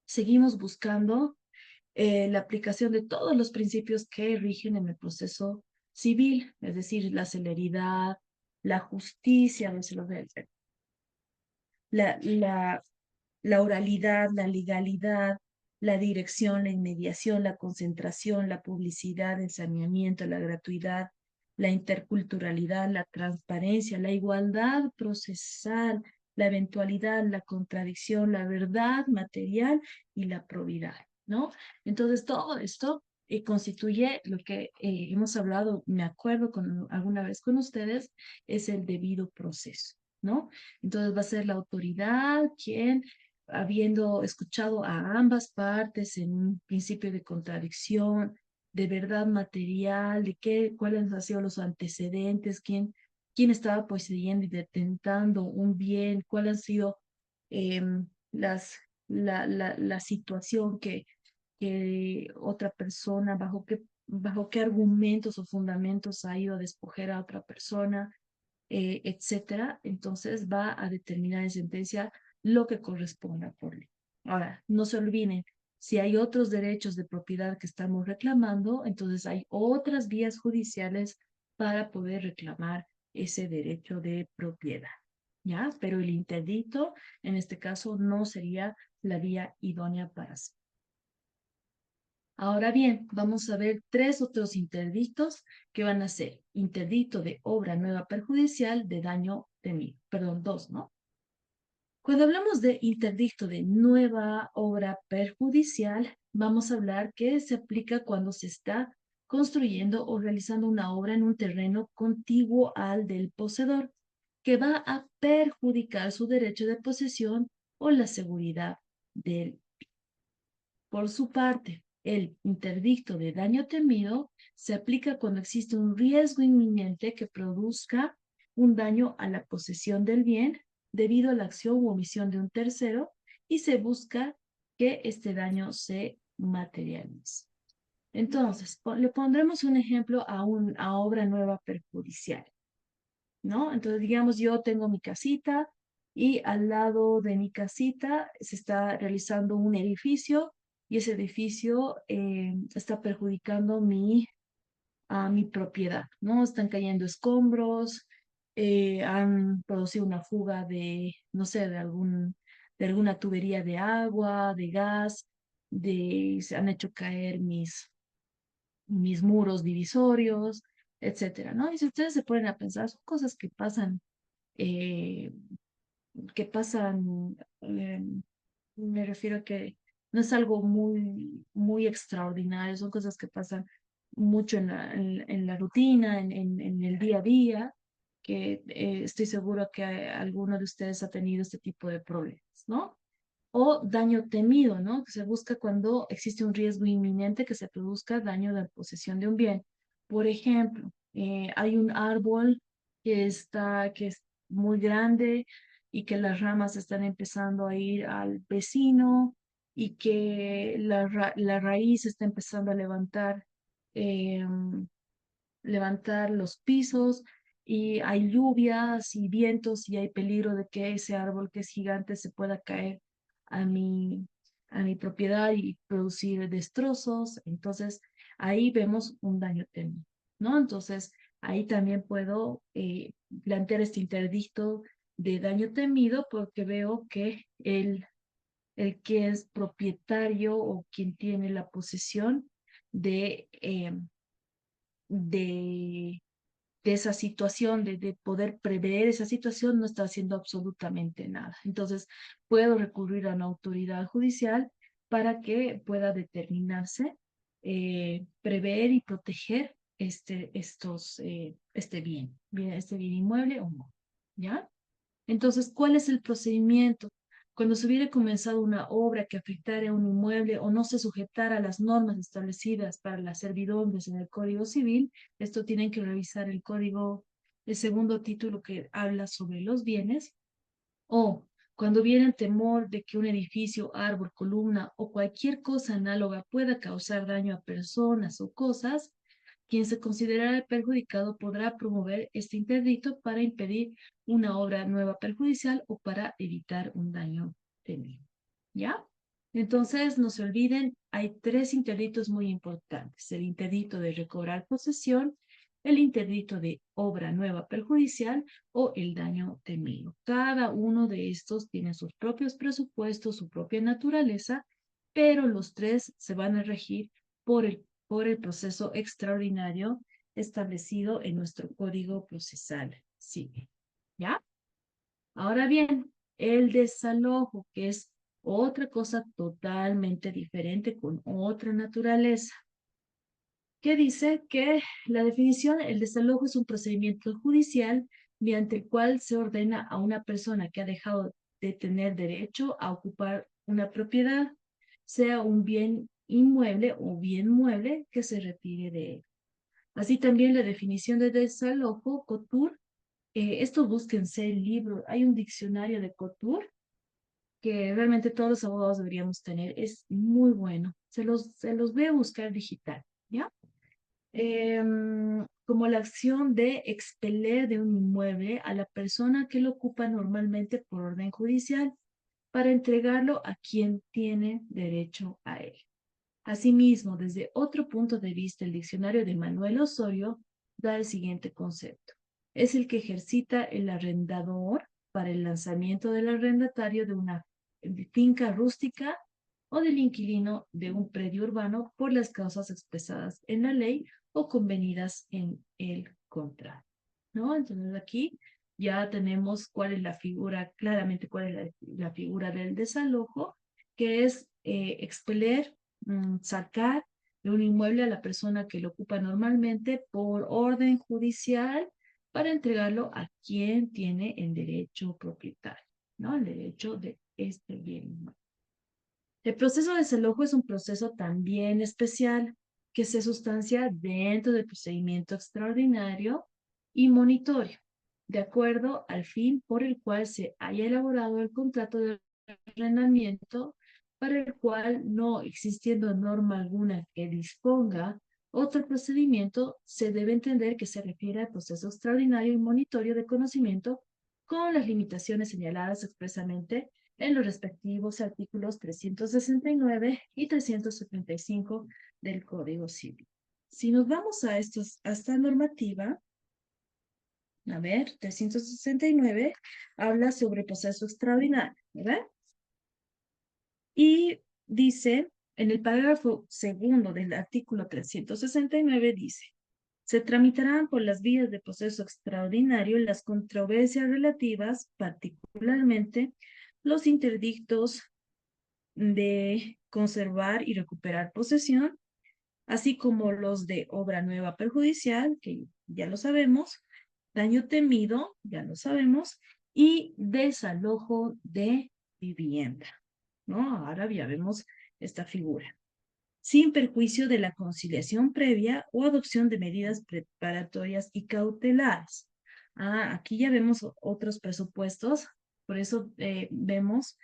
[SPEAKER 5] seguimos buscando la aplicación de todos los principios que rigen en el proceso civil, es decir, la celeridad, la justicia, la, la, la oralidad, la legalidad, la dirección, la inmediación, la concentración, la publicidad, el saneamiento, la gratuidad, la interculturalidad, la transparencia, la igualdad procesal, la eventualidad, la contradicción, la verdad material y la probidad, ¿no? Entonces, todo esto constituye lo que hemos hablado, me acuerdo alguna vez con ustedes, es el debido proceso, ¿no? Entonces va a ser la autoridad quien, habiendo escuchado a ambas partes en un principio de contradicción, de verdad material, cuáles han sido los antecedentes, quién estaba poseyendo y detentando un bien, cuál han sido las, la situación que otra persona, bajo qué argumentos o fundamentos ha ido a despojar a otra persona, etcétera, entonces va a determinar en sentencia lo que corresponda por ley. Ahora, no se olviden, si hay otros derechos de propiedad que estamos reclamando, entonces hay otras vías judiciales para poder reclamar ese derecho de propiedad, ¿ya? Pero el interdicto, en este caso, no sería la vía idónea para hacerlo. Ahora bien, vamos a ver tres otros interdictos que van a ser interdicto de obra nueva perjudicial de daño temido. Perdón, dos, ¿no? Cuando hablamos de interdicto de nueva obra perjudicial, vamos a hablar que se aplica cuando se está construyendo o realizando una obra en un terreno contiguo al del poseedor, que va a perjudicar su derecho de posesión o la seguridad del. Por su parte, el interdicto de daño temido se aplica cuando existe un riesgo inminente que produzca un daño a la posesión del bien debido a la acción u omisión de un tercero y se busca que este daño se materialice. Entonces, le pondremos un ejemplo a obra nueva perjudicial, ¿no? Entonces, digamos, yo tengo mi casita y al lado de mi casita se está realizando un edificio y ese edificio está perjudicando a mi propiedad, ¿no? Están cayendo escombros, han producido una fuga de, no sé, de alguna tubería de agua, de gas, se han hecho caer mis muros divisorios, etcétera, ¿no? Y si ustedes se ponen a pensar, son cosas eh, que pasan, me refiero a que no es algo muy extraordinario, son cosas que pasan mucho en la rutina, en el día a día, que estoy seguro que alguno de ustedes ha tenido este tipo de problemas, ¿no? O daño temido, ¿no? Que se busca cuando existe un riesgo inminente que se produzca daño de posesión de un bien. Por ejemplo, hay un árbol que es muy grande y que las ramas están empezando a ir al vecino y que la raíz está empezando a levantar los pisos y hay lluvias y vientos y hay peligro de que ese árbol que es gigante se pueda caer a a mi propiedad y producir destrozos. Entonces, ahí vemos un daño técnico, ¿no? Entonces, ahí también puedo plantear este interdicto de daño temido porque veo que el que es propietario o quien tiene la posesión de, de de esa situación, de poder prever esa situación, no está haciendo absolutamente nada. Entonces, puedo recurrir a una autoridad judicial para que pueda determinarse, prever y proteger este bien inmueble o no, ¿ya? Entonces, ¿cuál es el procedimiento? Cuando se hubiera comenzado una obra que afectara a un inmueble o no se sujetara a las normas establecidas para las servidumbres en el Código Civil, esto tienen que revisar el segundo título que habla sobre los bienes, o cuando viene el temor de que un edificio, árbol, columna o cualquier cosa análoga pueda causar daño a personas o cosas, quien se considerara perjudicado podrá promover este interdicto para impedir una obra nueva perjudicial o para evitar un daño temido. ¿Ya? Entonces, no se olviden, hay tres interdictos muy importantes. El interdicto de recobrar posesión, el interdicto de obra nueva perjudicial o el daño temido. Cada uno de estos tiene sus propios presupuestos, su propia naturaleza, pero los tres se van a regir por el proceso extraordinario establecido en nuestro Código Procesal Civil. ¿Ya? Ahora bien, el desalojo, que es otra cosa totalmente diferente con otra naturaleza, que dice que la definición, el desalojo es un procedimiento judicial mediante el cual se ordena a una persona que ha dejado de tener derecho a ocupar una propiedad, sea un bien inmueble o bien mueble, que se retire de él. Así también la definición de desalojo, COTUR, esto búsquense el libro, hay un diccionario de COTUR que realmente todos los abogados deberíamos tener, es muy bueno, se los voy a buscar digital, ¿ya? Como la acción de expeler de un inmueble a la persona que lo ocupa normalmente por orden judicial para entregarlo a quien tiene derecho a él. Asimismo, desde otro punto de vista, el diccionario de Manuel Osorio da el siguiente concepto. Es el que ejercita el arrendador para el lanzamiento del arrendatario de una finca rústica o del inquilino de un predio urbano por las causas expresadas en la ley o convenidas en el contrato, ¿no? Entonces aquí ya tenemos cuál es la figura, claramente cuál es la figura del desalojo, que es expeler, sacar de un inmueble a la persona que lo ocupa normalmente por orden judicial para entregarlo a quien tiene el derecho propietario, ¿no? El derecho de este bien inmueble. El proceso de desalojo es un proceso también especial que se sustancia dentro del procedimiento extraordinario y monitorio. de acuerdo al fin por el cual se haya elaborado el contrato de arrendamiento, para el cual, no existiendo norma alguna que disponga otro procedimiento, se debe entender que se refiere al proceso extraordinario y monitorio de conocimiento con las limitaciones señaladas expresamente en los respectivos artículos 369 y 375 del Código Civil. Si nos vamos a esta normativa, a ver, 369 habla sobre proceso extraordinario, ¿verdad? Y dice, en el parágrafo segundo del artículo 369 dice, se tramitarán por las vías de proceso extraordinario las controversias relativas, particularmente los interdictos de conservar y recuperar posesión, así como los de obra nueva perjudicial, que ya lo sabemos, daño temido, ya lo sabemos, y desalojo de vivienda, ¿no? Ahora ya vemos esta figura. Sin perjuicio de la conciliación previa o adopción de medidas preparatorias y cautelares. Aquí ya vemos otros presupuestos, por eso vemos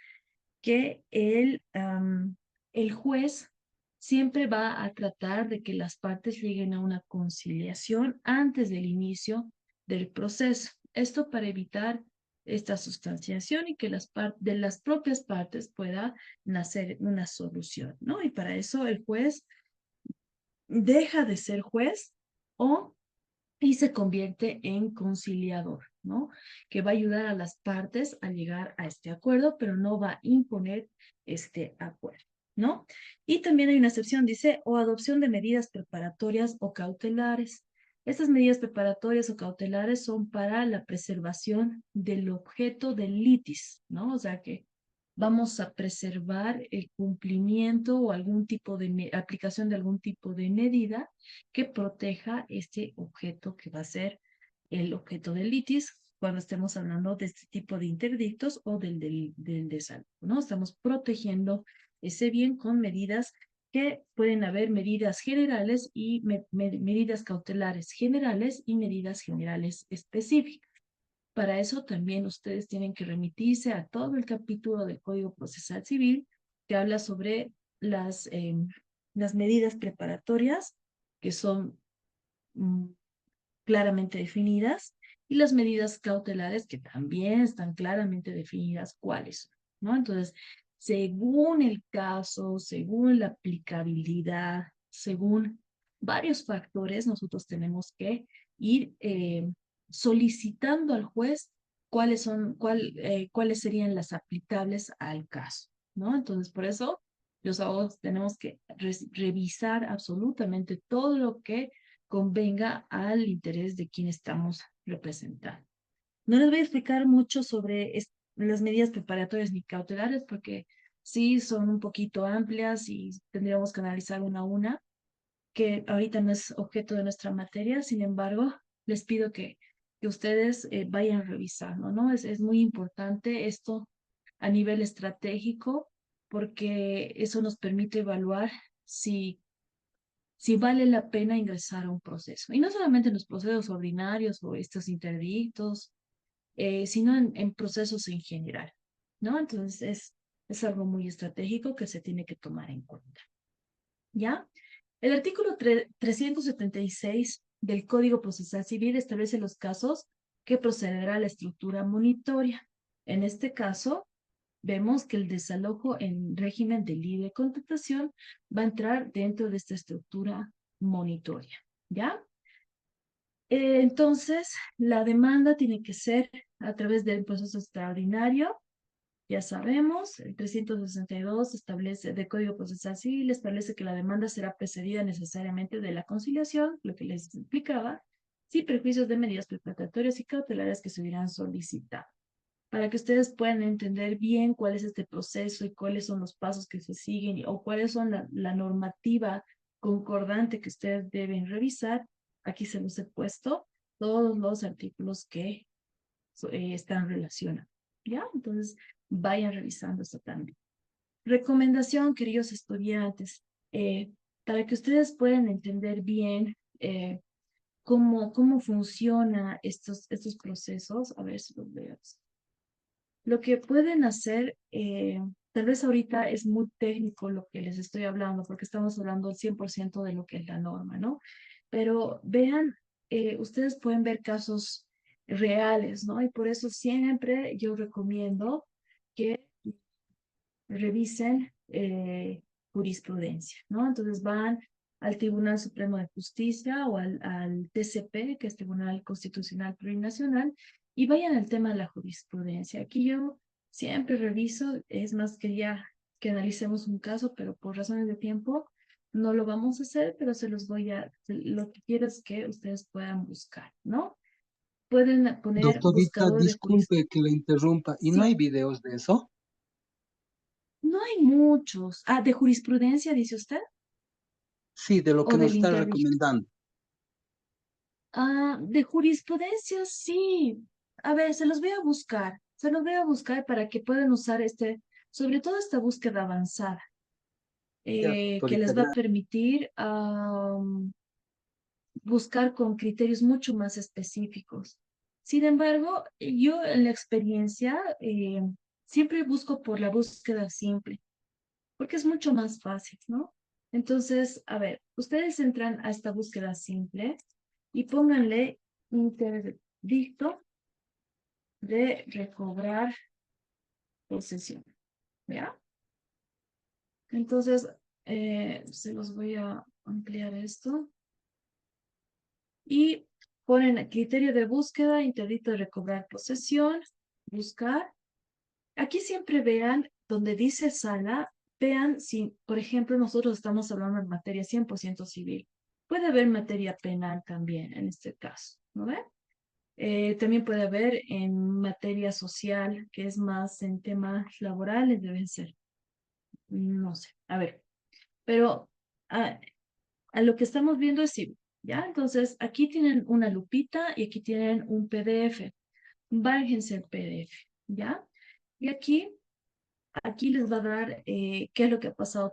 [SPEAKER 5] que el juez siempre va a tratar de que las partes lleguen a una conciliación antes del inicio del proceso. Esto para evitar esta sustanciación y que de las propias partes pueda nacer una solución, ¿no? Y para eso el juez deja de ser juez y se convierte en conciliador, ¿no? Que va a ayudar a las partes a llegar a este acuerdo, pero no va a imponer este acuerdo, ¿no? Y también hay una excepción, dice, o adopción de medidas preparatorias o cautelares. Estas medidas preparatorias o cautelares son para la preservación del objeto del litis, ¿no? O sea que vamos a preservar el cumplimiento o algún tipo de aplicación de algún tipo de medida que proteja este objeto que va a ser el objeto del litis cuando estemos hablando de este tipo de interdictos o del desalojo, ¿no? Estamos protegiendo ese bien con medidas que pueden haber medidas generales y medidas cautelares generales y medidas generales específicas. Para eso también ustedes tienen que remitirse a todo el capítulo del Código Procesal Civil que habla sobre las medidas preparatorias que son claramente definidas y las medidas cautelares que también están claramente definidas cuáles son, ¿no? Entonces, según el caso, según la aplicabilidad, según varios factores, nosotros tenemos que ir solicitando al juez cuáles serían las aplicables al caso, ¿no? Entonces, por eso los abogados tenemos que revisar absolutamente todo lo que convenga al interés de quien estamos representando. No les voy a explicar mucho sobre las medidas preparatorias ni cautelares porque sí son un poquito amplias y tendríamos que analizar una a una, que ahorita no es objeto de nuestra materia. Sin embargo, les pido que ustedes vayan revisando, ¿no? Es muy importante esto a nivel estratégico porque eso nos permite evaluar si vale la pena ingresar a un proceso. Y no solamente en los procesos ordinarios o estos interdictos, sino en procesos en general, ¿no? Entonces es algo muy estratégico que se tiene que tomar en cuenta. ¿Ya? El artículo 376 del Código Procesal Civil establece los casos que procederá a la estructura monitoria. En este caso, vemos que el desalojo en régimen de libre contratación va a entrar dentro de esta estructura monitoria, ¿ya? Entonces, la demanda tiene que ser a través del proceso extraordinario. Ya sabemos, el 362 establece, del Código Procesal Civil, establece que la demanda será precedida necesariamente de la conciliación, lo que les explicaba, sin perjuicios de medidas preparatorias y cautelares que se hubieran solicitado. Para que ustedes puedan entender bien cuál es este proceso y cuáles son los pasos que se siguen o cuáles son la normativa concordante que ustedes deben revisar, aquí se los he puesto todos los artículos que están relacionados, ¿ya? Entonces, vayan revisando esto también. Recomendación, queridos estudiantes, para que ustedes puedan entender bien cómo funciona estos procesos. A ver si los veo. Lo que pueden hacer, tal vez ahorita es muy técnico lo que les estoy hablando, porque estamos hablando al 100% de lo que es la norma, ¿no? Pero vean, ustedes pueden ver casos reales, ¿no? Y por eso siempre yo recomiendo que revisen jurisprudencia, ¿no? Entonces van al Tribunal Supremo de Justicia o al TCP, que es Tribunal Constitucional Plurinacional, y vayan al tema de la jurisprudencia. Aquí yo siempre reviso, es más, quería que analicemos un caso, pero por razones de tiempo no lo vamos a hacer, pero lo que quiero es que ustedes puedan buscar, ¿no? Pueden poner
[SPEAKER 3] Doctorita,
[SPEAKER 5] buscador de jurisprudencia.
[SPEAKER 3] disculpe que le interrumpa. ¿Y no
[SPEAKER 5] Sí,
[SPEAKER 3] hay videos de eso?
[SPEAKER 5] no hay muchos. Ah, ¿de jurisprudencia, dice usted?
[SPEAKER 3] Sí, de lo
[SPEAKER 5] ¿O
[SPEAKER 3] que nos
[SPEAKER 5] del
[SPEAKER 3] está
[SPEAKER 5] interdicto?
[SPEAKER 3] recomendando.
[SPEAKER 5] Ah, de jurisprudencia, sí. A ver, se los voy a buscar. Se los voy a buscar para que puedan usar sobre todo esta búsqueda avanzada,
[SPEAKER 3] Ya,
[SPEAKER 5] que
[SPEAKER 3] doctorita,
[SPEAKER 5] les va a
[SPEAKER 3] gracias.
[SPEAKER 5] permitir buscar con criterios mucho más específicos. Sin embargo, yo en la experiencia siempre busco por la búsqueda simple, porque es mucho más fácil, ¿no? Entonces, a ver, ustedes entran a esta búsqueda simple y pónganle interdicto de recobrar posesión, ¿ya? Entonces, se los voy a ampliar esto y ponen el criterio de búsqueda, interdicto de recobrar posesión, buscar. Aquí siempre vean donde dice sala, vean si, por ejemplo, nosotros estamos hablando en materia 100% civil. Puede haber materia penal también en este caso, ¿no ve? También puede haber en materia social, que es más en temas laborales, deben ser. No sé, a ver. Pero a, a lo que estamos viendo es civil, ¿ya? Entonces, aquí tienen una lupita y aquí tienen un PDF. Bájense el PDF, ¿ya? Y aquí les va a dar qué es lo que ha pasado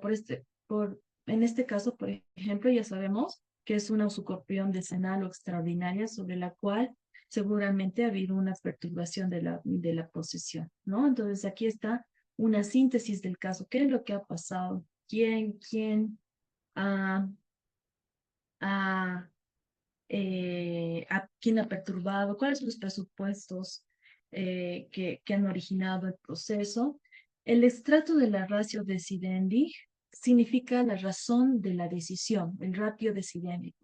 [SPEAKER 5] en este caso, por ejemplo, ya sabemos que es una usucapión decenal o extraordinaria sobre la cual seguramente ha habido una perturbación de la posesión, ¿no? Entonces aquí está una síntesis del caso. ¿Qué es lo que ha pasado? ¿Quién ha, ha, quién ha perturbado? ¿Cuáles son los presupuestos que han originado el proceso? El estrato de la ratio decidendi significa la razón de la decisión, el ratio decidendi.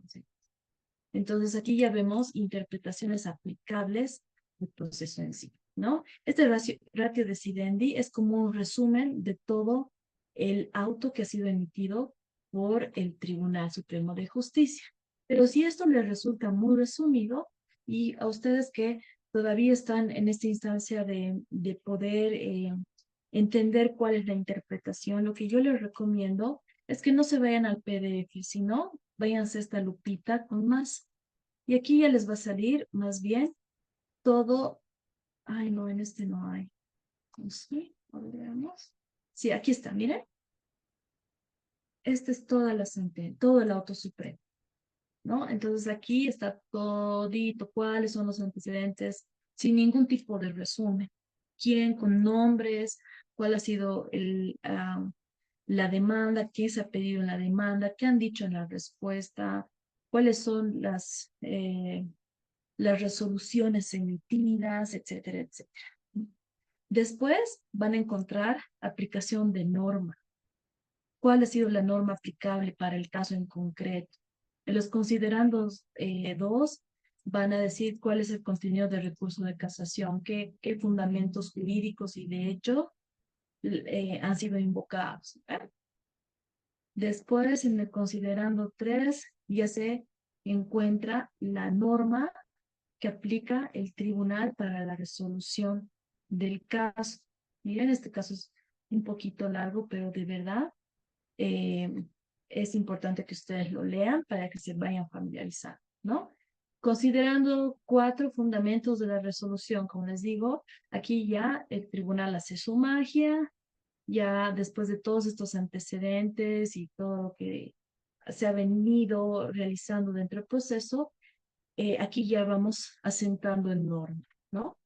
[SPEAKER 5] Entonces aquí ya vemos interpretaciones aplicables del proceso en sí, ¿no? Este ratio decidendi es como un resumen de todo el auto que ha sido emitido por el Tribunal Supremo de Justicia. Pero si esto les resulta muy resumido y a ustedes que todavía están en esta instancia de poder entender cuál es la interpretación, lo que yo les recomiendo es que no se vayan al PDF, sino váyanse a esta lupita con más. Y aquí ya les va a salir más bien todo. Ay, no, en este no hay. Sí, a ver, veamos. Sí, aquí está, miren. Esta es toda la sentencia, todo el auto supremo, ¿no? Entonces aquí está todito, cuáles son los antecedentes, sin ningún tipo de resumen. ¿Quién con nombres? ¿Cuál ha sido la demanda? ¿Qué se ha pedido en la demanda? ¿Qué han dicho en la respuesta? ¿Cuáles son las resoluciones emitidas, etcétera, etcétera? Después van a encontrar aplicación de norma. ¿Cuál ha sido la norma aplicable para el caso en concreto? En los considerandos 2 van a decir cuál es el contenido del recurso de casación, qué fundamentos jurídicos y de hecho han sido invocados. Después, en el considerando 3 ya se encuentra la norma que aplica el tribunal para la resolución del caso. Miren, este caso es un poquito largo, pero de verdad eh, es importante que ustedes lo lean para que se vayan familiarizando, ¿no? Considerando 4 fundamentos de la resolución, como les digo, aquí ya el tribunal hace su magia, ya después de todos estos antecedentes y todo lo que se ha venido realizando dentro del proceso, aquí ya vamos asentando el norma, ¿no?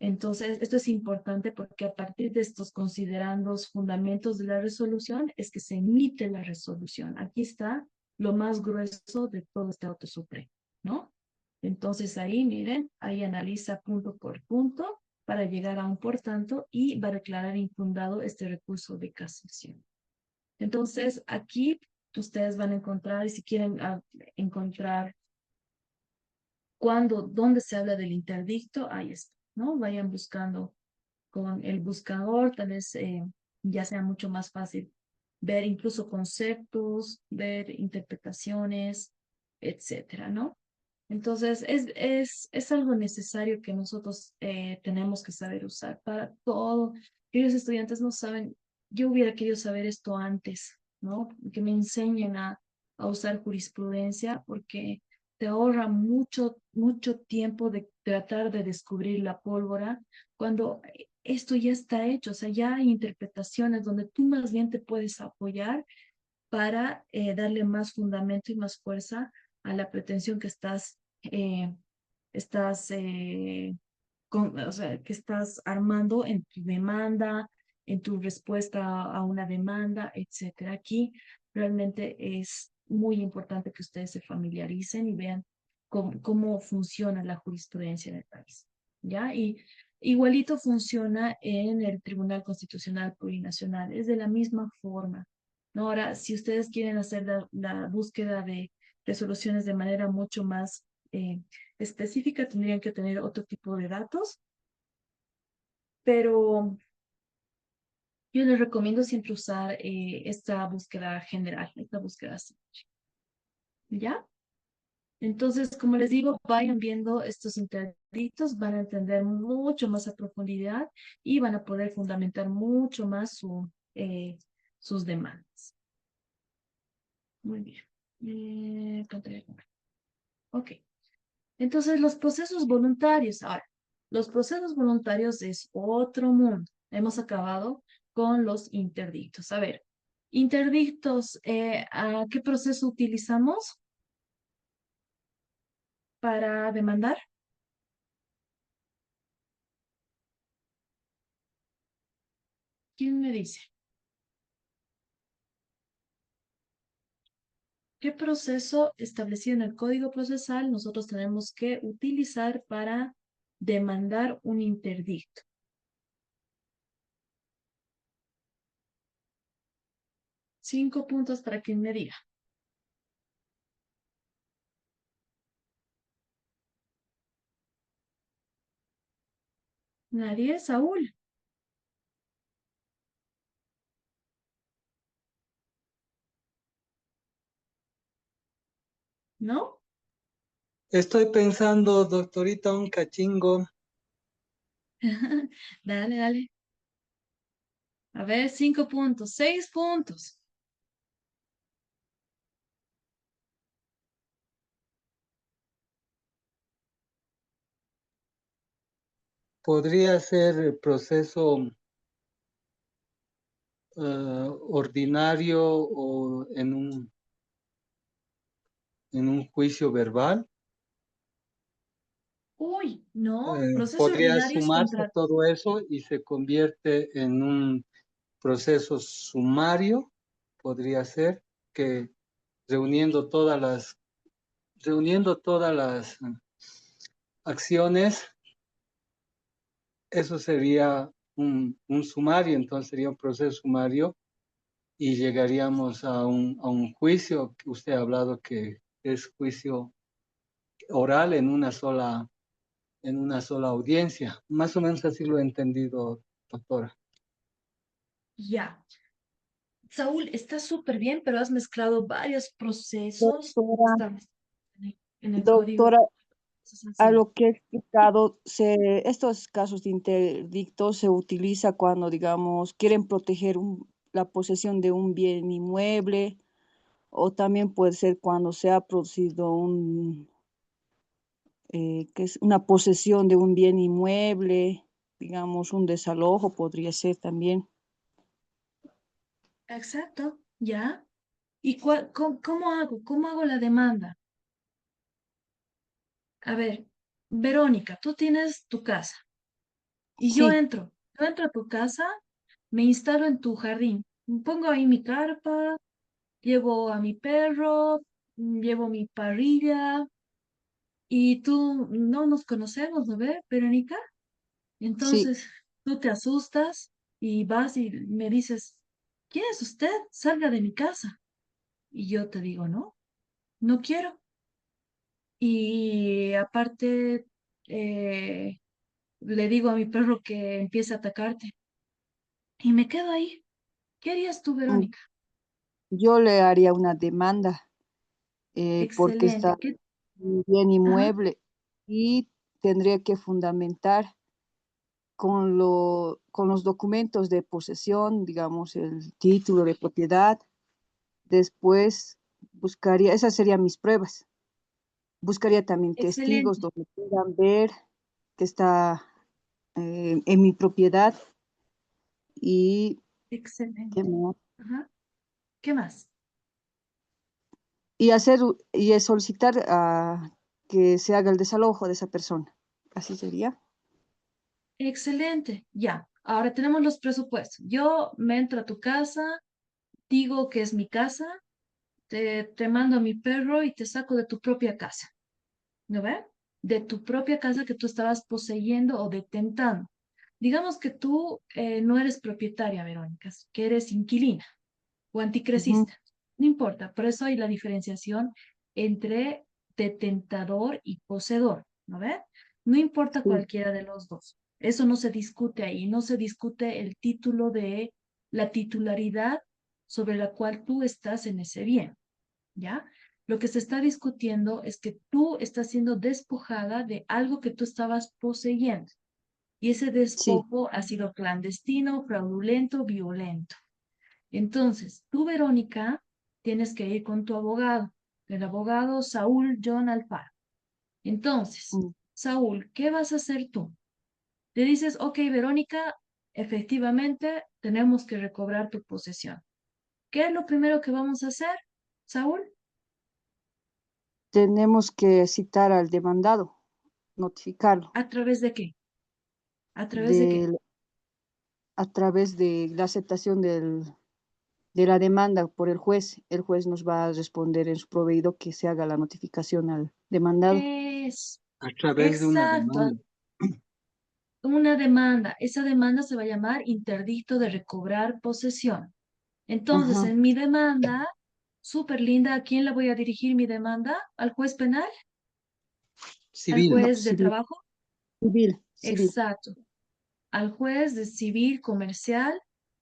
[SPEAKER 5] Entonces, esto es importante porque a partir de estos considerandos fundamentos de la resolución es que se emite la resolución. Aquí está lo más grueso de todo este auto supremo, ¿no? Entonces ahí, miren, ahí analiza punto por punto para llegar a un por tanto y va a declarar infundado este recurso de casación. Entonces, aquí ustedes van a encontrar, y si quieren encontrar dónde se habla del interdicto, ahí está, ¿no? Vayan buscando con el buscador, tal vez ya sea mucho más fácil ver incluso conceptos, ver interpretaciones, etcétera, ¿no? Entonces, es algo necesario que nosotros tenemos que saber usar para todo. Queridos estudiantes no saben, yo hubiera querido saber esto antes, ¿no? Que me enseñen a usar jurisprudencia porque te ahorra mucho tiempo de tratar de descubrir la pólvora cuando esto ya está hecho, o sea, ya hay interpretaciones donde tú más bien te puedes apoyar para darle más fundamento y más fuerza a la pretensión que eh, o sea, que estás armando en tu demanda, en tu respuesta a una demanda, etcétera. Aquí realmente es muy importante que ustedes se familiaricen y vean cómo funciona la jurisprudencia en el país, ¿ya? Y igualito funciona en el Tribunal Constitucional Plurinacional, es de la misma forma, ¿no? Ahora, si ustedes quieren hacer la búsqueda de resoluciones de manera mucho más específica, tendrían que tener otro tipo de datos, pero yo les recomiendo siempre usar esta búsqueda general, esta búsqueda simple, ¿ya? Entonces, como les digo, vayan viendo estos interdictos, van a entender mucho más a profundidad y van a poder fundamentar mucho más sus demandas. Muy bien. Pantalla completa. Ok. Entonces, los procesos voluntarios. Ahora, los procesos voluntarios es otro mundo. Hemos acabado con los interdictos. A ver, interdictos, ¿a qué proceso utilizamos para demandar? ¿Quién me dice? ¿Qué proceso establecido en el Código Procesal nosotros tenemos que utilizar para demandar un interdicto? Cinco puntos para quien me diga. Nadie, Saúl, ¿no?
[SPEAKER 3] Estoy pensando, doctorita, un cachingo.
[SPEAKER 5] Dale, dale. A ver, 5 puntos, 6 puntos.
[SPEAKER 3] Podría ser el proceso ordinario o en un juicio verbal.
[SPEAKER 5] Uy, no, proceso
[SPEAKER 3] Podría
[SPEAKER 5] ordinario es
[SPEAKER 3] sumarse
[SPEAKER 5] contra...
[SPEAKER 3] todo eso y se convierte en un proceso sumario, podría ser, que reuniendo todas las acciones, eso sería un sumario, entonces sería un proceso sumario y llegaríamos a un juicio que usted ha hablado que es juicio oral en una sola audiencia. Más o menos así lo he entendido, doctora.
[SPEAKER 5] Ya. Saúl, está súper bien, pero has mezclado varios procesos
[SPEAKER 6] Doctora,
[SPEAKER 5] establecidos en el Código
[SPEAKER 6] doctora,
[SPEAKER 5] Procesal
[SPEAKER 6] a
[SPEAKER 5] Civil.
[SPEAKER 6] lo que he explicado, estos casos de interdicto se utiliza cuando, digamos, quieren proteger la posesión de un bien inmueble o también puede ser cuando se ha producido que es una posesión de un bien inmueble, digamos, un desalojo podría ser también.
[SPEAKER 5] Exacto, ya. ¿Y cómo hago? ¿Cómo hago la demanda? A ver, Verónica, tú tienes tu casa y
[SPEAKER 6] Sí,
[SPEAKER 5] yo entro a tu casa, me instalo en tu jardín, pongo ahí mi carpa, llevo a mi perro, llevo mi parrilla y tú no nos conocemos, ¿no ves, Verónica?
[SPEAKER 6] sí.
[SPEAKER 5] Entonces tú te asustas y vas y me dices, ¿quién es usted? Salga de mi casa. Y yo te digo, no, no quiero. Y aparte, eh, le digo a mi perro que empiece a atacarte. Y me quedo ahí. ¿Qué harías tú,
[SPEAKER 6] Mm,
[SPEAKER 5] Verónica?
[SPEAKER 6] Yo le haría una demanda porque está
[SPEAKER 5] Excelente. ¿Qué?
[SPEAKER 6] en bien
[SPEAKER 5] Ajá,
[SPEAKER 6] inmueble y tendría que fundamentar con los documentos de posesión, digamos, el título de propiedad. Después buscaría, esas serían mis pruebas. Buscaría también testigos
[SPEAKER 5] excelente,
[SPEAKER 6] donde puedan ver que está en mi propiedad y, ¿qué
[SPEAKER 5] excelente.
[SPEAKER 6] más?
[SPEAKER 5] Ajá. ¿Qué más?
[SPEAKER 6] Y solicitar que se haga el desalojo de esa persona. Así sería.
[SPEAKER 5] Excelente. Ya. Ahora tenemos los presupuestos. Yo me entro a tu casa, digo que es mi casa, te mando a mi perro y te saco de tu propia casa. ¿No ve? De tu propia casa que tú estabas poseyendo o detentando. Digamos que tú no eres propietaria, Verónica, que eres inquilina o
[SPEAKER 6] Ujú,
[SPEAKER 5] anticresista. No importa, por eso hay la diferenciación entre detentador y poseedor, ¿no ve? No importa
[SPEAKER 6] sí,
[SPEAKER 5] cualquiera de los dos. Eso no se discute ahí, no se discute el título de la titularidad sobre la cual tú estás en ese bien. ¿Ya? Lo que se está discutiendo es que tú estás siendo despojada de algo que tú estabas poseyendo. Y ese
[SPEAKER 6] sí.
[SPEAKER 5] despojo ha sido clandestino, fraudulento, violento. Entonces, tú, Verónica, tienes que ir con tu abogado, el abogado Saúl John Alfaro. Entonces,
[SPEAKER 6] Mm.
[SPEAKER 5] Saúl, ¿qué vas a hacer tú? Le dices, ok, Verónica, efectivamente tenemos que recobrar tu posesión. ¿Qué es lo primero que vamos a hacer, Saúl?
[SPEAKER 6] Tenemos que citar al demandado, notificarlo
[SPEAKER 5] ¿A través de qué? ¿A través de qué?
[SPEAKER 6] del- a través de la aceptación de la demanda por el juez. El juez nos va a responder en su proveído que se haga la notificación al demandado.
[SPEAKER 5] Es
[SPEAKER 3] A través de una
[SPEAKER 5] exacto,
[SPEAKER 3] demanda.
[SPEAKER 5] una demanda. Esa demanda se va a llamar interdicto de recobrar posesión. Entonces,
[SPEAKER 6] Ajá,
[SPEAKER 5] en mi demanda, súper linda, ¿a quién la voy a dirigir mi demanda? ¿Al juez penal? ¿Al
[SPEAKER 3] Civil.
[SPEAKER 6] no,
[SPEAKER 5] juez de
[SPEAKER 6] civil,
[SPEAKER 5] trabajo?
[SPEAKER 6] civil, civil.
[SPEAKER 5] Exacto. Al juez de civil, comercial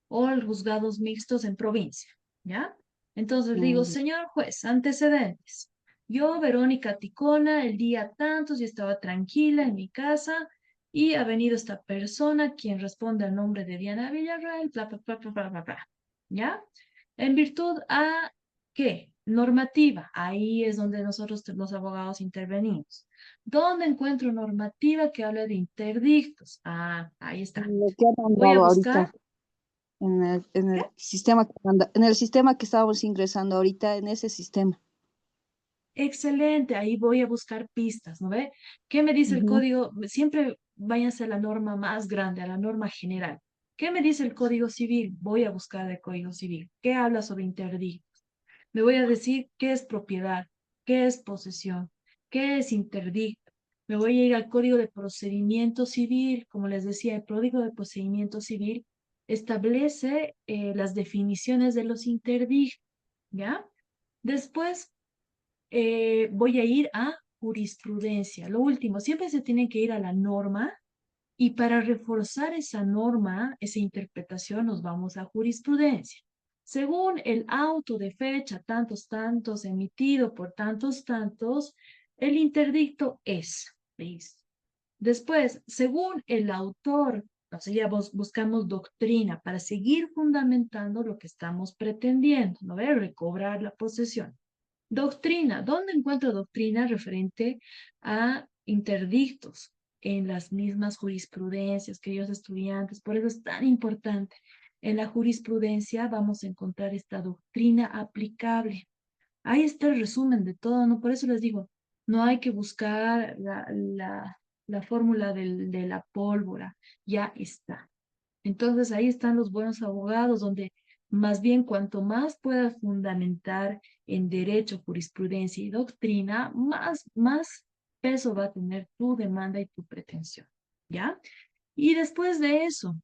[SPEAKER 5] o a los juzgados mixtos en provincia, ¿ya? Entonces digo,
[SPEAKER 6] Mm,
[SPEAKER 5] señor juez, antecedentes. Yo, Verónica Ticona, el día tantos, yo estaba tranquila en mi casa y ha venido esta persona quien responde al nombre de Diana Villarreal, bla, bla, bla, bla, bla, bla, bla, ¿ya? En virtud a, ¿qué? Normativa. Ahí es donde nosotros los abogados intervenimos. ¿Dónde encuentro normativa que hable de interdictos? Ah, ahí está.
[SPEAKER 6] Lo que ha
[SPEAKER 5] Voy a
[SPEAKER 6] mandado
[SPEAKER 5] buscar.
[SPEAKER 6] ahorita en
[SPEAKER 5] ¿Qué?
[SPEAKER 6] el sistema en el sistema que estábamos ingresando ahorita, en ese sistema.
[SPEAKER 5] Excelente, ahí voy a buscar pistas, ¿no ve? ¿Qué me dice el
[SPEAKER 6] Ujú.
[SPEAKER 5] código? Siempre váyanse a la norma más grande, a la norma general. ¿Qué me dice el Código Civil? Voy a buscar el Código Civil. ¿Qué habla sobre interdictos? Me voy a decir qué es propiedad, qué es posesión, qué es interdicto. Me voy a ir al Código de Procedimiento Civil. Como les decía, el Código de Procedimiento Civil establece las definiciones de los interdictos, ¿ya? Después voy a ir a jurisprudencia. Lo último, siempre se tiene que ir a la norma y para reforzar esa norma, esa interpretación, nos vamos a jurisprudencia. Según el auto de fecha, tantos, tantos, emitido por tantos, tantos, el interdicto es, ¿veis? Después, según el autor, o sea, ya buscamos doctrina para seguir fundamentando lo que estamos pretendiendo, ¿no ve? Recobrar la posesión. Doctrina, ¿dónde encuentro doctrina referente a interdictos? En las mismas jurisprudencias, queridos estudiantes, por eso es tan importante. En la jurisprudencia vamos a encontrar esta doctrina aplicable. Ahí está el resumen de todo, ¿no? Por eso les digo, No hay que buscar la fórmula de la pólvora, ya está. Entonces ahí están los buenos abogados, donde más bien cuanto más puedas fundamentar en derecho, jurisprudencia y doctrina, más peso va a tener tu demanda y tu pretensión, ¿ya? Y después de eso,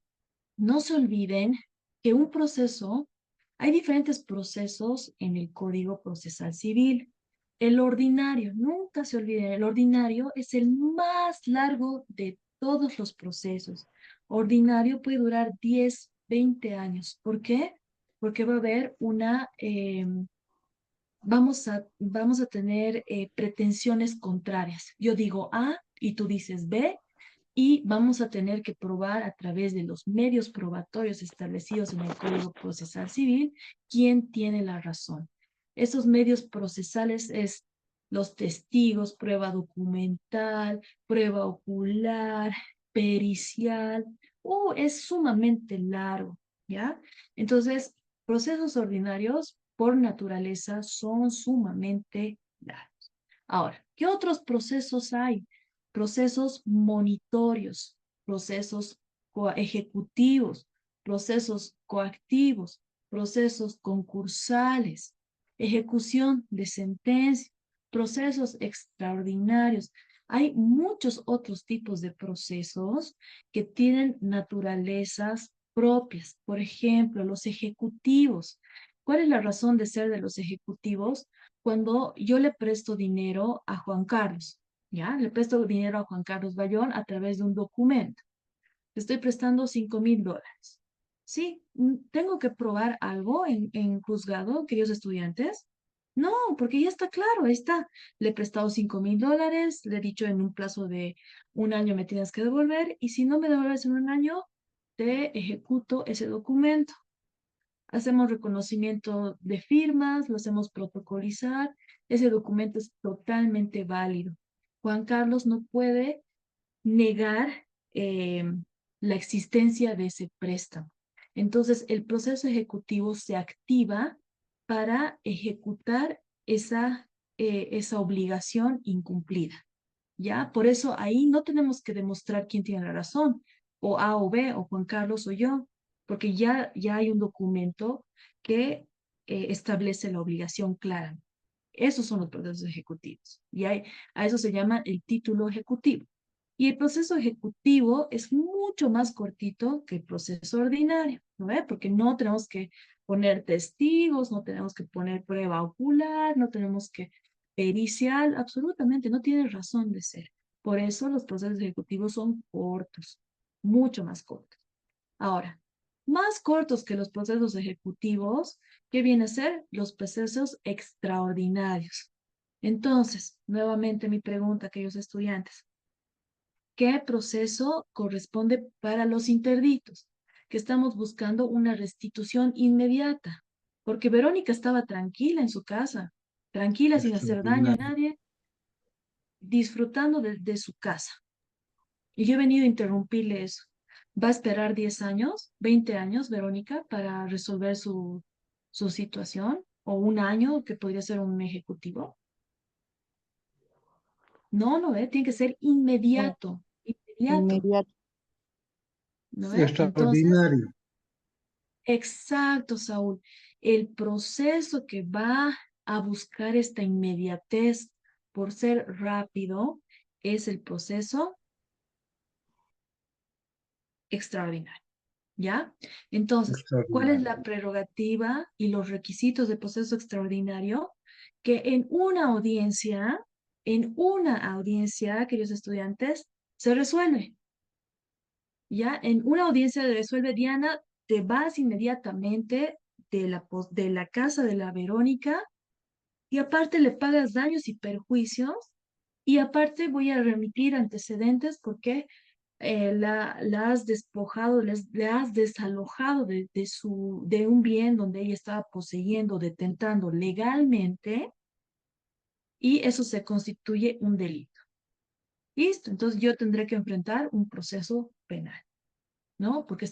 [SPEAKER 5] no se olviden que un proceso, hay diferentes procesos en el Código Procesal Civil. El ordinario, nunca se olviden, el ordinario es el más largo de todos los procesos. Ordinario puede durar 10, 20 años. ¿Por qué? Porque va a haber vamos a tener pretensiones contrarias. Yo digo A y tú dices B, y vamos a tener que probar a través de los medios probatorios establecidos en el Código Procesal Civil quién tiene la razón. Esos medios procesales es los testigos, prueba documental, prueba ocular, pericial. Es sumamente largo, ¿ya? Entonces, procesos ordinarios por naturaleza son sumamente largos. Ahora, ¿qué otros procesos hay? Procesos monitorios, procesos ejecutivos, procesos coactivos, procesos concursales, ejecución de sentencia, procesos extraordinarios. Hay muchos otros tipos de procesos que tienen naturalezas propias. Por ejemplo, los ejecutivos. ¿Cuál es la razón de ser de los ejecutivos? Cuando yo le presto dinero a Juan Carlos, ¿ya? Le presto dinero a Juan Carlos Bayón a través de un documento. Le estoy prestando $5,000. Sí, ¿tengo que probar algo en juzgado, queridos estudiantes? No, porque ya está claro, ahí está. Le he prestado $5,000, le he dicho en un plazo de un año me tienes que devolver, y si no me devuelves en un año, te ejecuto ese documento. Hacemos reconocimiento de firmas, lo hacemos protocolizar, ese documento es totalmente válido. Juan Carlos no puede negar eh, la existencia de ese préstamo. Entonces, el proceso ejecutivo se activa para ejecutar esa obligación incumplida, ¿ya? Por eso ahí no tenemos que demostrar quién tiene la razón, o A o B, o Juan Carlos o yo, porque ya hay un documento que establece la obligación clara. Esos son los procesos ejecutivos. A eso se llama el título ejecutivo. Y el proceso ejecutivo es mucho más cortito que el proceso ordinario, ¿no ve? Porque no tenemos que poner testigos, no tenemos que poner prueba ocular, no tenemos que pericial, absolutamente, no tiene razón de ser. Por eso los procesos ejecutivos son cortos, mucho más cortos. Ahora, más cortos que los procesos ejecutivos, ¿qué viene a ser? Los procesos extraordinarios. Entonces, nuevamente mi pregunta a aquellos estudiantes, ¿qué proceso corresponde para los interdictos? Que estamos buscando una restitución inmediata, porque Verónica estaba tranquila en su casa, tranquila sin hacer daño a
[SPEAKER 3] Extraordinario.
[SPEAKER 5] nadie, disfrutando de su casa. Y yo he venido a interrumpirle eso. ¿Va a esperar 10 años, 20 años, Verónica, para resolver su situación? ¿O un año, que podría ser un ejecutivo? No, no, tiene que ser inmediato, inmediato,
[SPEAKER 6] Inmediato.
[SPEAKER 5] ¿no
[SPEAKER 3] Sí,
[SPEAKER 5] ve? Entonces,
[SPEAKER 3] extraordinario.
[SPEAKER 5] exacto, Saúl. El proceso que va a buscar esta inmediatez por ser rápido es el proceso extraordinario, ¿ya? Entonces, ¿cuál es la
[SPEAKER 3] Extraordinario.
[SPEAKER 5] prerrogativa y los requisitos del proceso extraordinario? Que en una audiencia, queridos estudiantes, se resuelve. ¿Ya? En una audiencia de resuelve, Diana, te vas inmediatamente de la casa de la Verónica, y aparte le pagas daños y perjuicios, y aparte voy a remitir antecedentes porque la has despojado, le has desalojado de un bien donde ella estaba poseyendo, detentando legalmente, y eso se constituye un delito. ¿Listo? Entonces yo tendré que enfrentar un proceso penal, ¿no? Porque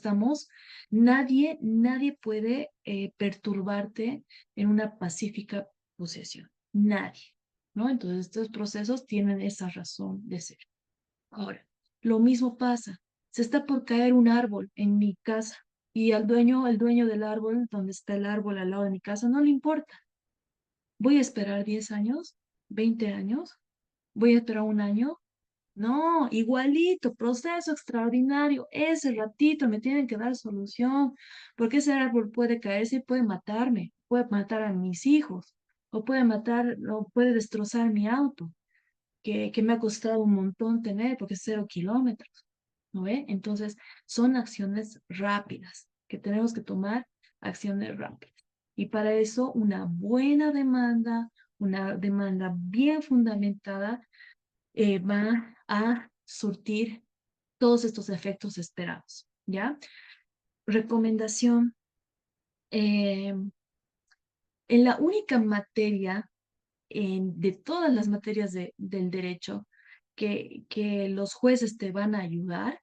[SPEAKER 5] nadie puede perturbarte en una pacífica posesión. Nadie. ¿no? Entonces estos procesos tienen esa razón de ser. Ahora, lo mismo pasa. Se está por caer un árbol en mi casa y el dueño del árbol, donde está el árbol al lado de mi casa, no le importa. ¿Voy a esperar 10 años? ¿20 años? ¿Voy a esperar un año? No, igualito, proceso extraordinario. Ese ratito me tienen que dar solución, porque ese árbol puede caerse y puede matar a mis hijos, o puede destrozar mi auto, que me ha costado un montón tener, porque es 0 kilómetros, ¿no ve? Entonces, son acciones rápidas, que tenemos que tomar acciones rápidas. Y para eso, una demanda bien fundamentada, va a surtir todos estos efectos esperados, ¿ya? Recomendación, eh, en la única materia de todas las materias del derecho que los jueces te van a ayudar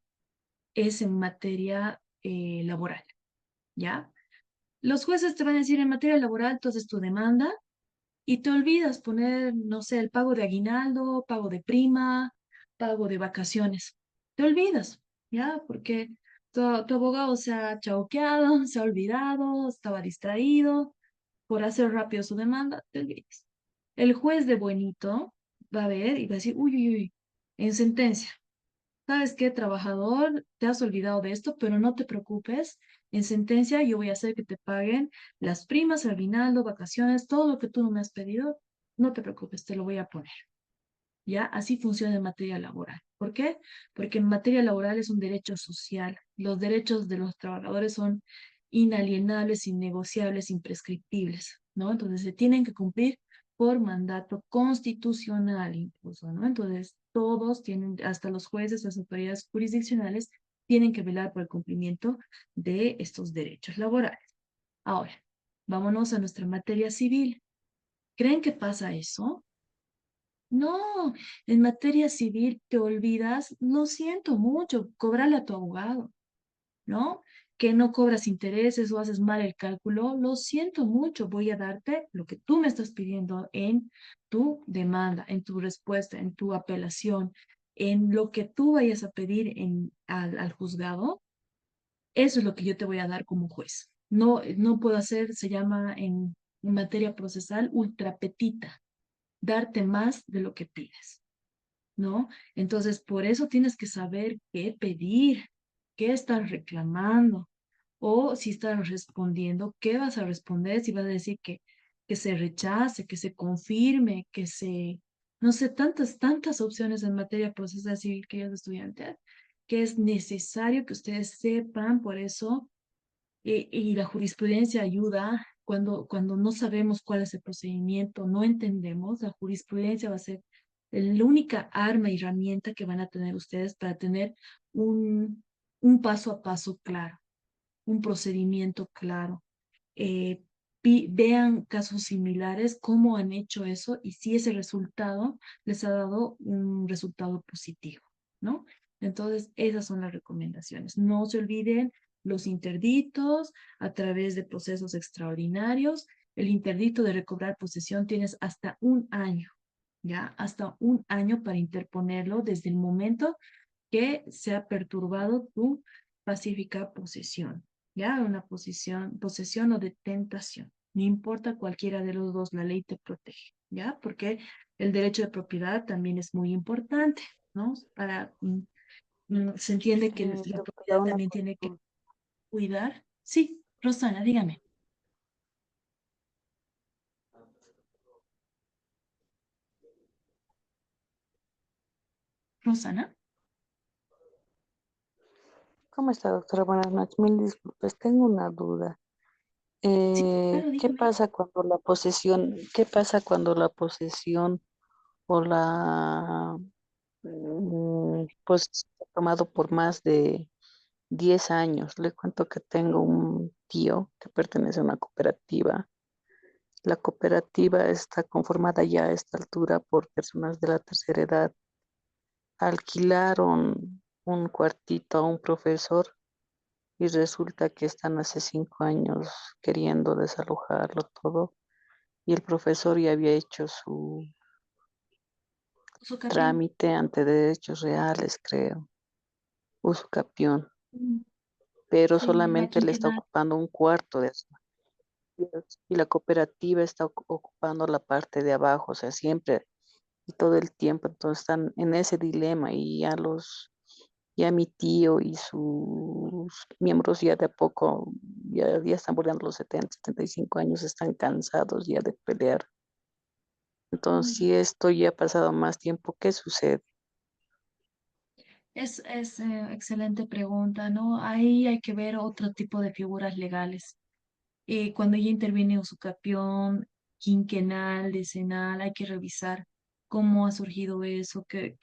[SPEAKER 5] es en materia laboral, ¿ya? Los jueces te van a decir en materia laboral, tú haces tu demanda y te olvidas poner, no sé, el pago de aguinaldo, pago de prima, pago de vacaciones. Te olvidas, ¿ya? Porque tu abogado se ha chauqueado, se ha olvidado, estaba distraído por hacer rápido su demanda, te olvidas. El juez de buenito va a ver y va a decir, uy, uy, uy, en sentencia. ¿Sabes qué, trabajador? Te has olvidado de esto, pero no te preocupes. En sentencia yo voy a hacer que te paguen las primas, el aguinaldo, vacaciones, todo lo que tú no me has pedido. No te preocupes, te lo voy a poner. ¿Ya? Así funciona en materia laboral. ¿Por qué? Porque en materia laboral es un derecho social. Los derechos de los trabajadores son inalienables, innegociables, imprescriptibles, ¿no? Entonces se tienen que cumplir por mandato constitucional incluso, ¿no? Entonces todos tienen, hasta los jueces, las autoridades jurisdiccionales, tienen que velar por el cumplimiento de estos derechos laborales. Ahora, vámonos a nuestra materia civil. ¿Creen que pasa eso? No, en materia civil te olvidas, lo siento mucho, cóbrale a tu abogado, ¿no? Que no cobras intereses o haces mal el cálculo, lo siento mucho, voy a darte lo que tú me estás pidiendo en tu demanda, en tu respuesta, en tu apelación, en lo que tú vayas a pedir al juzgado, eso es lo que yo te voy a dar como juez. No, no puedo hacer, se llama en materia procesal ultrapetita, darte más de lo que pides. ¿No? Entonces, por eso tienes que saber qué pedir, qué estás reclamando, o si estás respondiendo, qué vas a responder, si vas a decir que se rechace, que se confirme, no sé, tantas opciones en materia procesal civil que es estudiante, que es necesario que ustedes sepan, por eso, y la jurisprudencia ayuda cuando no sabemos cuál es el procedimiento, no entendemos, la jurisprudencia va a ser la única arma y herramienta que van a tener ustedes para tener un, un paso a paso claro, un procedimiento claro. Eh, Vean casos similares, cómo han hecho eso y si ese resultado les ha dado un resultado positivo, ¿no? Entonces, esas son las recomendaciones. No se olviden los interditos a través de procesos extraordinarios. El interdito de recobrar posesión tienes hasta un año, ¿ya? Hasta un año para interponerlo desde el momento que se ha perturbado tu pacífica posesión, ¿ya? Una posesión o detentación. No importa cualquiera de los dos, la ley te protege, ¿ya? Porque el derecho de propiedad también es muy importante, ¿no? Se entiende que la
[SPEAKER 6] Doctora,
[SPEAKER 5] propiedad
[SPEAKER 6] una
[SPEAKER 5] también tiene que
[SPEAKER 6] consulta.
[SPEAKER 5] cuidar. Sí, Rosana, dígame. Rosana.
[SPEAKER 6] ¿Cómo está, doctora? Buenas noches. Mil disculpas, tengo una duda.
[SPEAKER 5] Sí, claro,
[SPEAKER 6] ¿Qué
[SPEAKER 5] dígame.
[SPEAKER 6] pasa cuando la posesión o la pues ha tomado por más de 10 años? Le cuento que tengo un tío que pertenece a una cooperativa. La cooperativa está conformada ya a esta altura por personas de la tercera edad. Alquilaron un cuartito a un profesor y resulta que están hace 5 años queriendo desalojarlo todo y el profesor ya había hecho
[SPEAKER 5] Usucapión.
[SPEAKER 7] trámite ante derechos reales, creo, usucapión,
[SPEAKER 5] Mm,
[SPEAKER 7] pero
[SPEAKER 5] sí, la
[SPEAKER 7] solamente le está
[SPEAKER 5] quinquenal.
[SPEAKER 7] ocupando un cuarto de eso. Y la cooperativa está ocupando la parte de abajo, o sea, siempre y todo el tiempo, entonces están en ese dilema y ya mi tío y sus miembros ya de a poco, ya están bordeando los 70, 75 años, están cansados ya de pelear. Entonces,
[SPEAKER 5] Mm.
[SPEAKER 7] si esto ya ha pasado más tiempo, ¿qué sucede?
[SPEAKER 5] Es excelente pregunta, ¿no? Ahí hay que ver otro tipo de figuras legales. Cuando ya interviene usucapión, quinquenal, decenal, hay que revisar cómo ha surgido eso, qué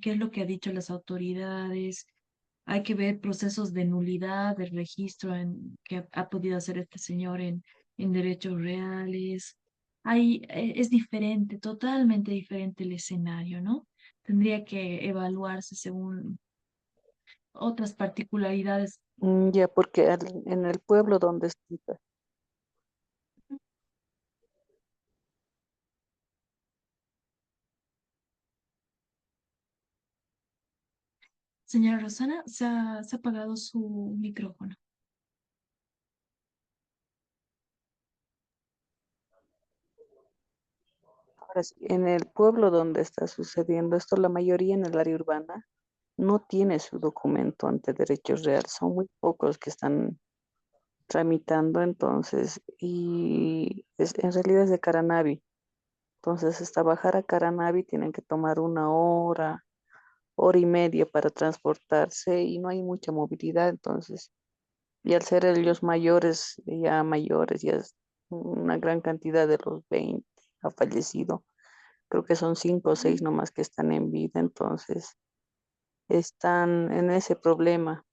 [SPEAKER 5] es lo que ha dicho las autoridades. Hay que ver procesos de nulidad del registro que ha podido hacer este señor en derechos reales. Es diferente, totalmente diferente el escenario, ¿no? Tendría que evaluarse según otras particularidades.
[SPEAKER 7] Ya, porque en el pueblo donde está,
[SPEAKER 5] Señora Rosana, se ha apagado su micrófono.
[SPEAKER 7] ahora sí, en el pueblo donde está sucediendo esto, la mayoría en el área urbana no tiene su documento ante derechos reales, son muy pocos que están tramitando entonces, y en realidad es de Caranavi. Entonces, hasta bajar a Caranavi tienen que tomar una hora, hora y media para transportarse y no hay mucha movilidad. Entonces, y al ser ellos mayores, ya es una gran cantidad de los 20 ha fallecido. Creo que son 5 o 6 nomás que están en vida. Entonces, están en ese problema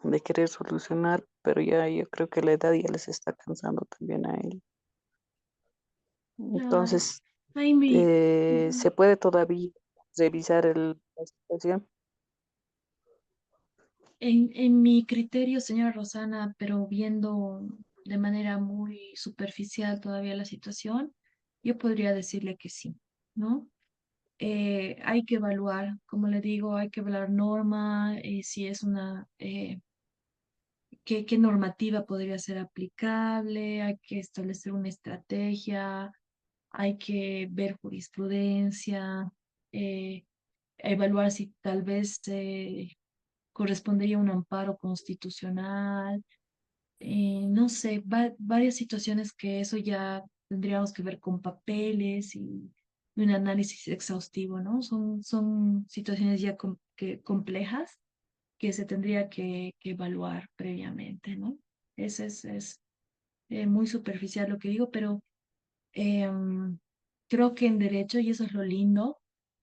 [SPEAKER 7] de querer solucionar, pero ya yo creo que la edad ya les está cansando también a él.
[SPEAKER 5] Claro.
[SPEAKER 7] Entonces,
[SPEAKER 5] Ahí
[SPEAKER 7] se puede todavía revisar la situación.
[SPEAKER 5] en mi criterio, señora Rosana, pero viendo de manera muy superficial todavía la situación, yo podría decirle que sí, ¿no? Hay que evaluar, como le digo, hay que evaluar norma, si es qué normativa podría ser aplicable, hay que establecer una estrategia, hay que ver jurisprudencia, eh, evaluar si tal vez correspondería un amparo constitucional, no sé, varias situaciones que eso ya tendríamos que ver con papeles y un análisis exhaustivo, ¿no? Son situaciones ya complejas que se tendría que evaluar previamente, ¿no? Es muy superficial lo que digo, pero em, creo que en derecho, y eso es lo lindo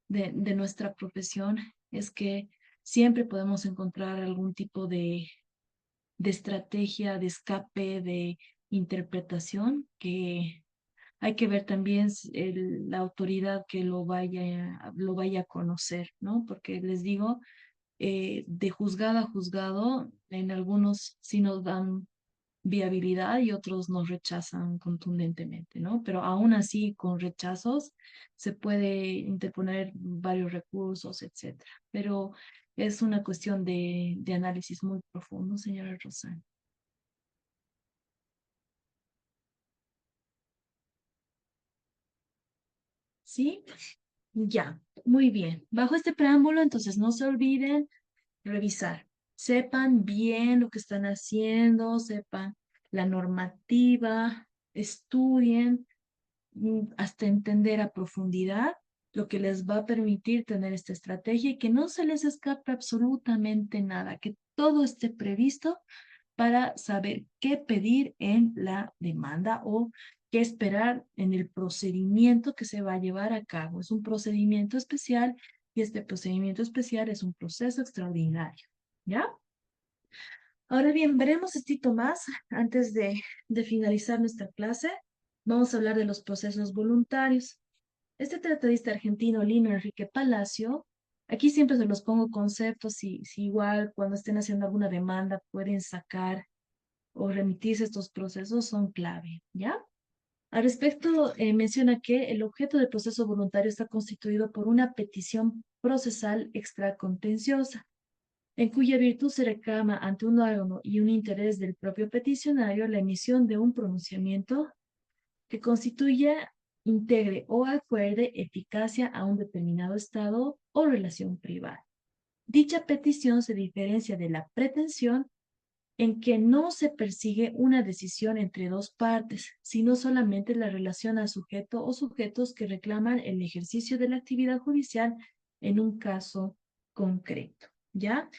[SPEAKER 5] de nuestra profesión, es que siempre podemos encontrar algún tipo de estrategia, de escape, de interpretación, que hay que ver también la autoridad que lo vaya a conocer, ¿no? Porque les digo, de juzgado a juzgado, en algunos sí nos dan viabilidad y otros nos rechazan contundentemente, ¿no? Pero aún así, con rechazos, se puede interponer varios recursos, etcétera. Pero es una cuestión de análisis muy profundo, señora Rosana. ¿Sí? Ya, muy bien. Bajo este preámbulo, entonces no se olviden revisar. Sepan bien lo que están haciendo, sepan la normativa, estudien hasta entender a profundidad lo que les va a permitir tener esta estrategia y que no se les escape absolutamente nada, que todo esté previsto para saber qué pedir en la demanda o qué esperar en el procedimiento que se va a llevar a cabo. Es un procedimiento especial y este procedimiento especial es un proceso extraordinario. ¿Ya? Ahora bien, veremos esto más antes de finalizar nuestra clase. Vamos a hablar de los procesos voluntarios. Este tratadista argentino, Lino Enrique Palacio, aquí siempre se los pongo conceptos, si igual cuando estén haciendo alguna demanda pueden sacar o remitirse estos procesos, son clave, ¿ya? Al respecto, menciona que el objeto del proceso voluntario está constituido por una petición procesal extracontenciosa, en cuya virtud se reclama ante un órgano y un interés del propio peticionario la emisión de un pronunciamiento que constituya, integre o acuerde eficacia a un determinado estado o relación privada. Dicha petición se diferencia de la pretensión en que no se persigue una decisión entre dos partes, sino solamente la relación al sujeto o sujetos que reclaman el ejercicio de la actividad judicial en un caso concreto, ¿ya?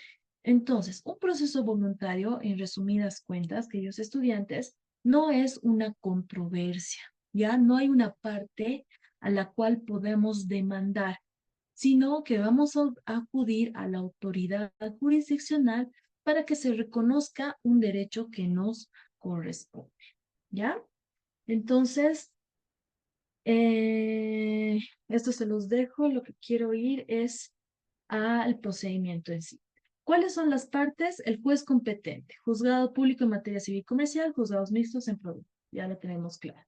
[SPEAKER 5] Entonces, un proceso voluntario, en resumidas cuentas, queridos estudiantes, no es una controversia, ¿ya? No hay una parte a la cual podemos demandar, sino que vamos a acudir a la autoridad jurisdiccional para que se reconozca un derecho que nos corresponde, ¿ya? Entonces, esto se los dejo, lo que quiero ir es al procedimiento en sí. ¿Cuáles son las partes? El juez competente, juzgado público en materia civil y comercial, juzgados mixtos en producto, ya lo tenemos claro.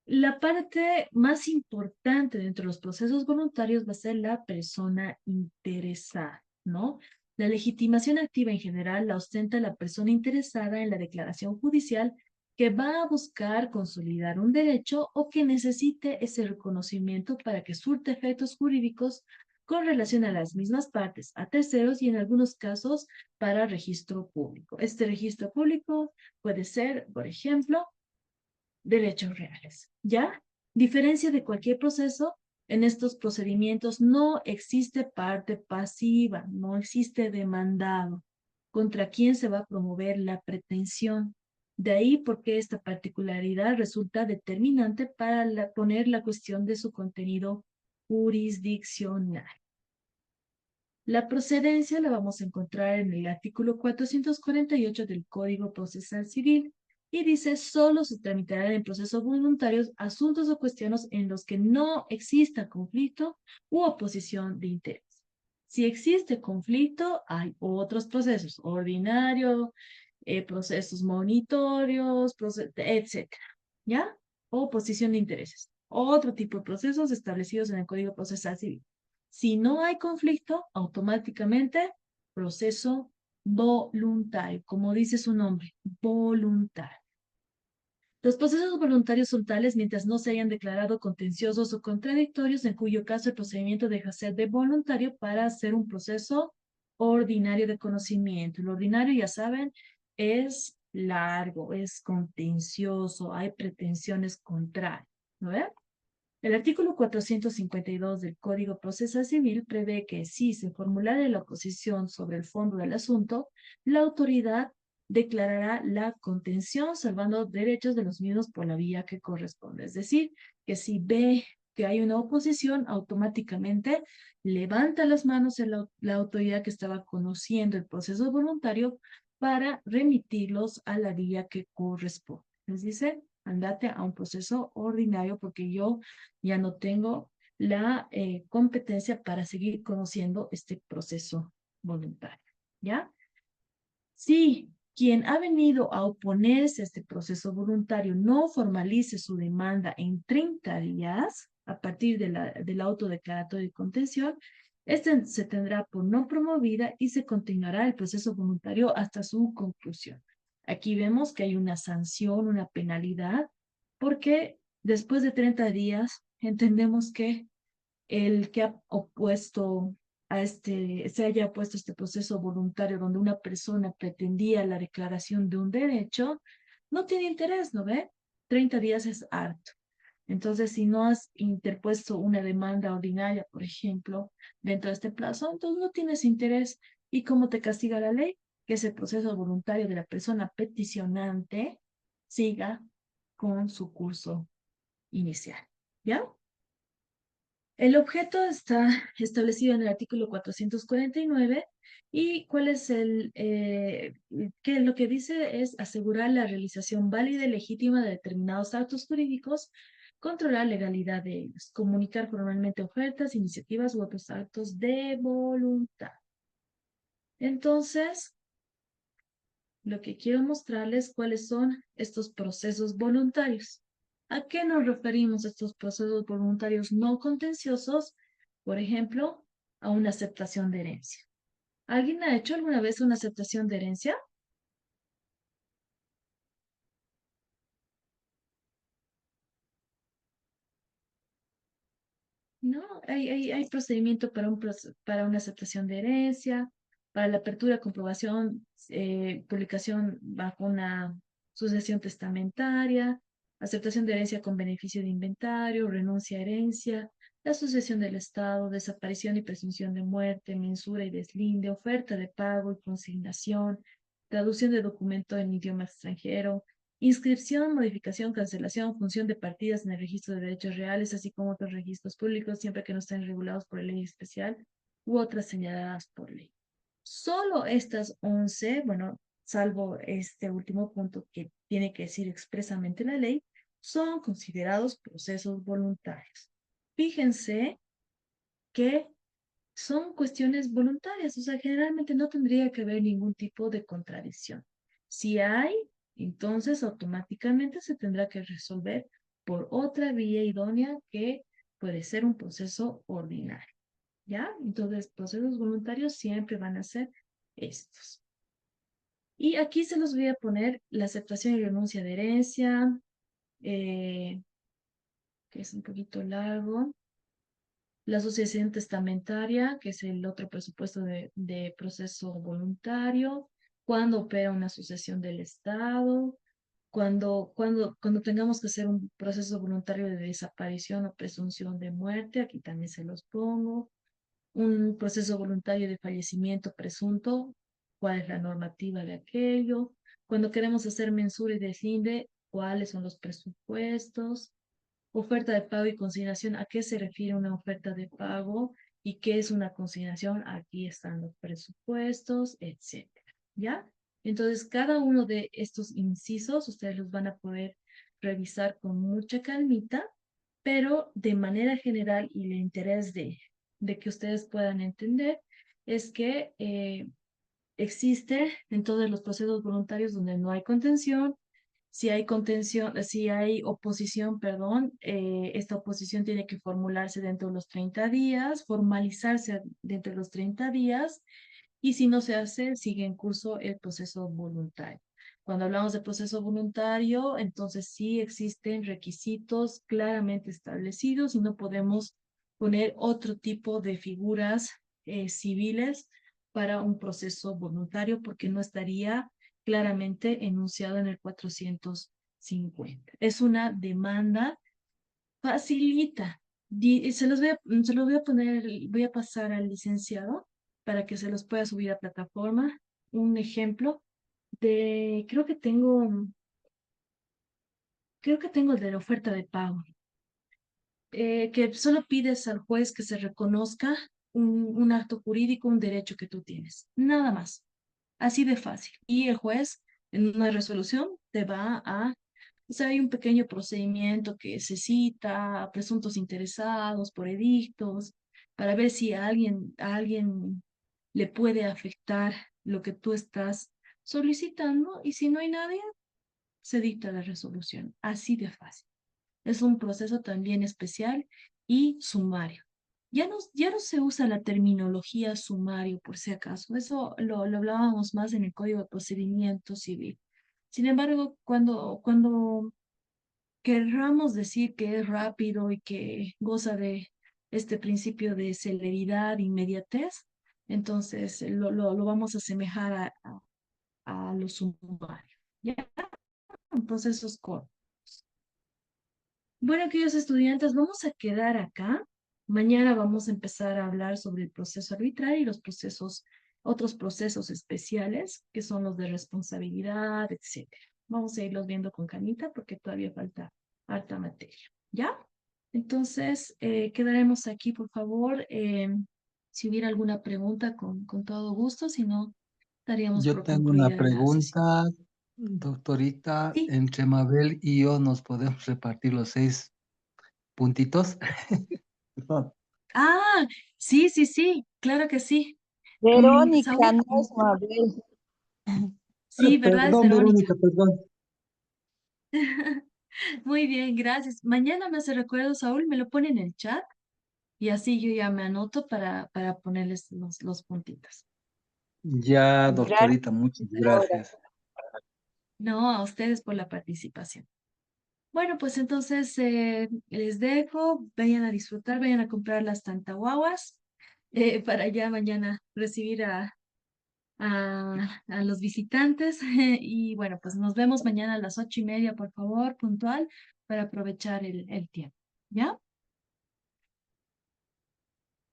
[SPEAKER 5] La parte más importante dentro de los procesos voluntarios va a ser la persona interesada, ¿no? La legitimación activa en general la ostenta la persona interesada en la declaración judicial que va a buscar consolidar un derecho o que necesite ese reconocimiento para que surte efectos jurídicos con relación a las mismas partes, a terceros y en algunos casos para registro público. Este registro público puede ser, por ejemplo, derechos reales, ¿ya? Diferencia de cualquier proceso, en estos procedimientos no existe parte pasiva, no existe demandado. ¿Contra quién se va a promover la pretensión? De ahí porque esta particularidad resulta determinante para poner la cuestión de su contenido jurisdiccional. La procedencia la vamos a encontrar en el artículo 448 del Código Procesal Civil y dice: solo se tramitarán en procesos voluntarios asuntos o cuestiones en los que no exista conflicto u oposición de interés. Si existe conflicto, hay otros procesos, ordinario, procesos monitorios, etcétera, ¿ya? Oposición de intereses. Otro tipo de procesos establecidos en el Código Procesal Civil. Si no hay conflicto, automáticamente proceso voluntario, como dice su nombre, voluntario. Los procesos voluntarios son tales mientras no se hayan declarado contenciosos o contradictorios, en cuyo caso el procedimiento deja de ser de voluntario para hacer un proceso ordinario de conocimiento. El ordinario, ya saben, es largo, es contencioso, hay pretensiones contrarias, ¿no ven? El artículo 452 del Código Procesal Civil prevé que si se formulara la oposición sobre el fondo del asunto, la autoridad declarará la contención salvando derechos de los mismos por la vía que corresponde. Es decir, que si ve que hay una oposición, automáticamente levanta las manos en la autoridad que estaba conociendo el proceso voluntario para remitirlos a la vía que corresponde. Les dice: andate a un proceso ordinario porque yo ya no tengo la competencia para seguir conociendo este proceso voluntario, ¿ya? Si quien ha venido a oponerse a este proceso voluntario no formalice su demanda en 30 días, a partir del auto declaratorio de contención, este se tendrá por no promovida y se continuará el proceso voluntario hasta su conclusión. Aquí vemos que hay una sanción, una penalidad, porque después de 30 días entendemos que el que ha opuesto se haya opuesto a este proceso voluntario donde una persona pretendía la declaración de un derecho, no tiene interés, ¿no ve? 30 días es harto. Entonces, si no has interpuesto una demanda ordinaria, por ejemplo, dentro de este plazo, entonces no tienes interés. ¿Y cómo te castiga la ley? Que ese proceso voluntario de la persona peticionante siga con su curso inicial, ¿ya? El objeto está establecido en el artículo 449 y cuál es que lo que dice es asegurar la realización válida y legítima de determinados actos jurídicos, controlar la legalidad de ellos, comunicar formalmente ofertas, iniciativas u otros actos de voluntad. Entonces, lo que quiero mostrarles cuáles son estos procesos voluntarios. ¿A qué nos referimos estos procesos voluntarios no contenciosos? Por ejemplo, a una aceptación de herencia. ¿Alguien ha hecho alguna vez una aceptación de herencia? No, hay procedimiento para, para una aceptación de herencia, para la apertura, comprobación, publicación bajo una sucesión testamentaria, aceptación de herencia con beneficio de inventario, renuncia a herencia, la sucesión del Estado, desaparición y presunción de muerte, mensura y deslinde, oferta de pago y consignación, traducción de documento en idioma extranjero, inscripción, modificación, cancelación, función de partidas en el registro de derechos reales, así como otros registros públicos, siempre que no estén regulados por ley especial u otras señaladas por ley. Solo estas 11, bueno, salvo este último punto que tiene que decir expresamente la ley, son considerados procesos voluntarios. Fíjense que son cuestiones voluntarias, o sea, generalmente no tendría que haber ningún tipo de contradicción. Si hay, entonces automáticamente se tendrá que resolver por otra vía idónea que puede ser un proceso ordinario, ¿ya? Entonces, procesos voluntarios siempre van a ser estos. Y aquí se los voy a poner la aceptación y renuncia de herencia, que es un poquito largo. La asociación testamentaria, que es el otro presupuesto de proceso voluntario, cuando opera una asociación del Estado, cuando tengamos que hacer un proceso voluntario de desaparición o presunción de muerte, aquí también se los pongo, un proceso voluntario de fallecimiento presunto, cuál es la normativa de aquello, cuando queremos hacer mensura y deslinde, cuáles son los presupuestos, oferta de pago y consignación. ¿A qué se refiere una oferta de pago y qué es una consignación? Aquí están los presupuestos, etcétera. ¿Ya? Entonces, cada uno de estos incisos ustedes los van a poder revisar con mucha calmita, pero de manera general y el interés de que ustedes puedan entender es que existe en todos los procesos voluntarios donde no hay contención. Si hay contención, si hay oposición, perdón, esta oposición tiene que formularse dentro de los 30 días, formalizarse dentro de los 30 días, y si no se hace, sigue en curso el proceso voluntario. Cuando hablamos de proceso voluntario, entonces sí existen requisitos claramente establecidos y no podemos poner otro tipo de figuras civiles para un proceso voluntario porque no estaría claramente enunciado en el 450. Es una demanda facilita. Se los voy a poner, voy a pasar al licenciado para que se los pueda subir a plataforma. Un ejemplo de, creo que tengo el de la oferta de pago, que solo pides al juez que se reconozca un acto jurídico, un derecho que tú tienes. Nada más. Así de fácil. Y el juez, en una resolución, te va a... O sea, hay un pequeño procedimiento que se cita a presuntos interesados por edictos, para ver si a alguien le puede afectar lo que tú estás solicitando, y si no hay nadie, se dicta la resolución. Así de fácil. Es un proceso también especial y sumario. Ya no se usa la terminología sumario, por si acaso. Eso lo hablábamos más en el Código de Procedimiento Civil. Sin embargo, cuando querramos decir que es rápido y que goza de este principio de celeridad, inmediatez, entonces lo vamos a asemejar a lo sumario. ¿Ya? En procesos cortos. Bueno, queridos estudiantes, vamos a quedar acá. Mañana vamos a empezar a hablar sobre el proceso arbitral y los procesos, otros procesos especiales, que son los de responsabilidad, etcétera. Vamos a irlos viendo con calmita porque todavía falta harta materia. ¿Ya? Entonces, quedaremos aquí, por favor. Si hubiera alguna pregunta, con todo gusto. Si no, daríamos
[SPEAKER 3] Yo
[SPEAKER 5] por
[SPEAKER 3] tengo una
[SPEAKER 5] concluida la sesión.
[SPEAKER 3] pregunta, doctorita.
[SPEAKER 5] Sí.
[SPEAKER 3] Entre Mabel y yo nos podemos repartir los 6 puntitos. Perdón.
[SPEAKER 5] Ah, sí, sí, sí, claro que sí.
[SPEAKER 6] Verónica,
[SPEAKER 5] Saúl,
[SPEAKER 6] no es Mabel.
[SPEAKER 5] sí, ¿verdad? Es
[SPEAKER 3] Perdón,
[SPEAKER 5] Verónica.
[SPEAKER 3] Verónica, perdón.
[SPEAKER 5] Muy bien, gracias. Mañana me hace recuerdo, Saúl, me lo pone en el chat y así yo ya me anoto para ponerles los puntitos.
[SPEAKER 3] Ya,
[SPEAKER 6] Gracias,
[SPEAKER 3] doctorita, muchas
[SPEAKER 6] doctora.
[SPEAKER 3] gracias.
[SPEAKER 5] No, a ustedes por la participación. Bueno, pues entonces les dejo, vayan a disfrutar, vayan a comprar las tantahuaguas para ya mañana recibir a los visitantes. Y bueno, pues nos vemos mañana a las 8:30, por favor, puntual, para aprovechar el tiempo. ¿Ya?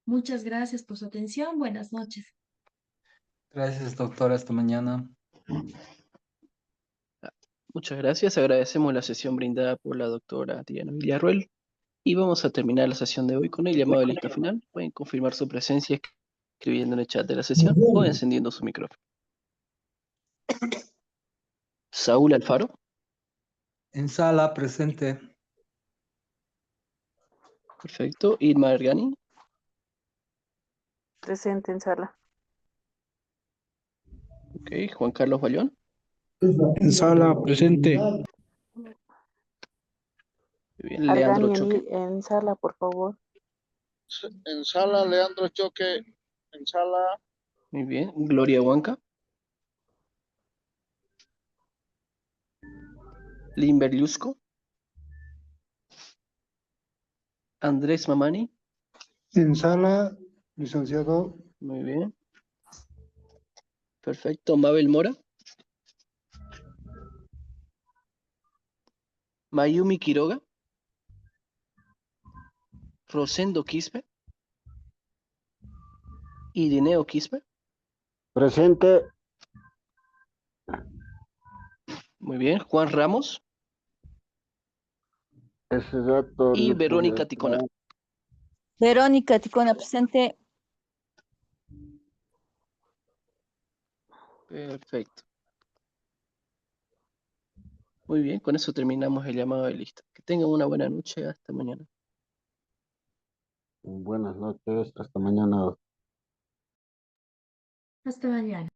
[SPEAKER 5] Muchas gracias por su atención. Buenas noches.
[SPEAKER 3] Gracias, doctora. Hasta mañana.
[SPEAKER 2] Muchas gracias. Agradecemos la sesión brindada por la doctora Diana Villarroel. Y vamos a terminar la sesión de hoy con el llamado de lista final. Pueden confirmar su presencia escribiendo en el chat de la sesión o encendiendo su micrófono. Saúl Alfaro.
[SPEAKER 3] En sala, presente.
[SPEAKER 2] Perfecto. Irma Ergani.
[SPEAKER 7] Presente en sala.
[SPEAKER 2] Ok. Juan Carlos Bayón.
[SPEAKER 8] En sala, presente.
[SPEAKER 2] Muy bien. Leandro
[SPEAKER 7] Argani
[SPEAKER 2] Choque.
[SPEAKER 7] en sala, por favor.
[SPEAKER 9] En sala, Leandro Choque, en sala.
[SPEAKER 2] Muy bien. Gloria Huanca. Limber Lusco. Andrés Mamani.
[SPEAKER 4] En sala, licenciado.
[SPEAKER 2] Muy bien. Perfecto. Mabel Mora. Mayumi Quiroga. Rosendo Quispe. Irineo Quispe.
[SPEAKER 9] Presente.
[SPEAKER 2] Muy bien. Juan Ramos.
[SPEAKER 9] Ese dato.
[SPEAKER 2] Y Verónica Ticona.
[SPEAKER 6] Verónica Ticona, presente.
[SPEAKER 2] Perfecto. Muy bien, con eso terminamos el llamado de lista. Que tengan una buena noche. Hasta mañana.
[SPEAKER 9] Buenas noches, hasta mañana.
[SPEAKER 5] Hasta mañana.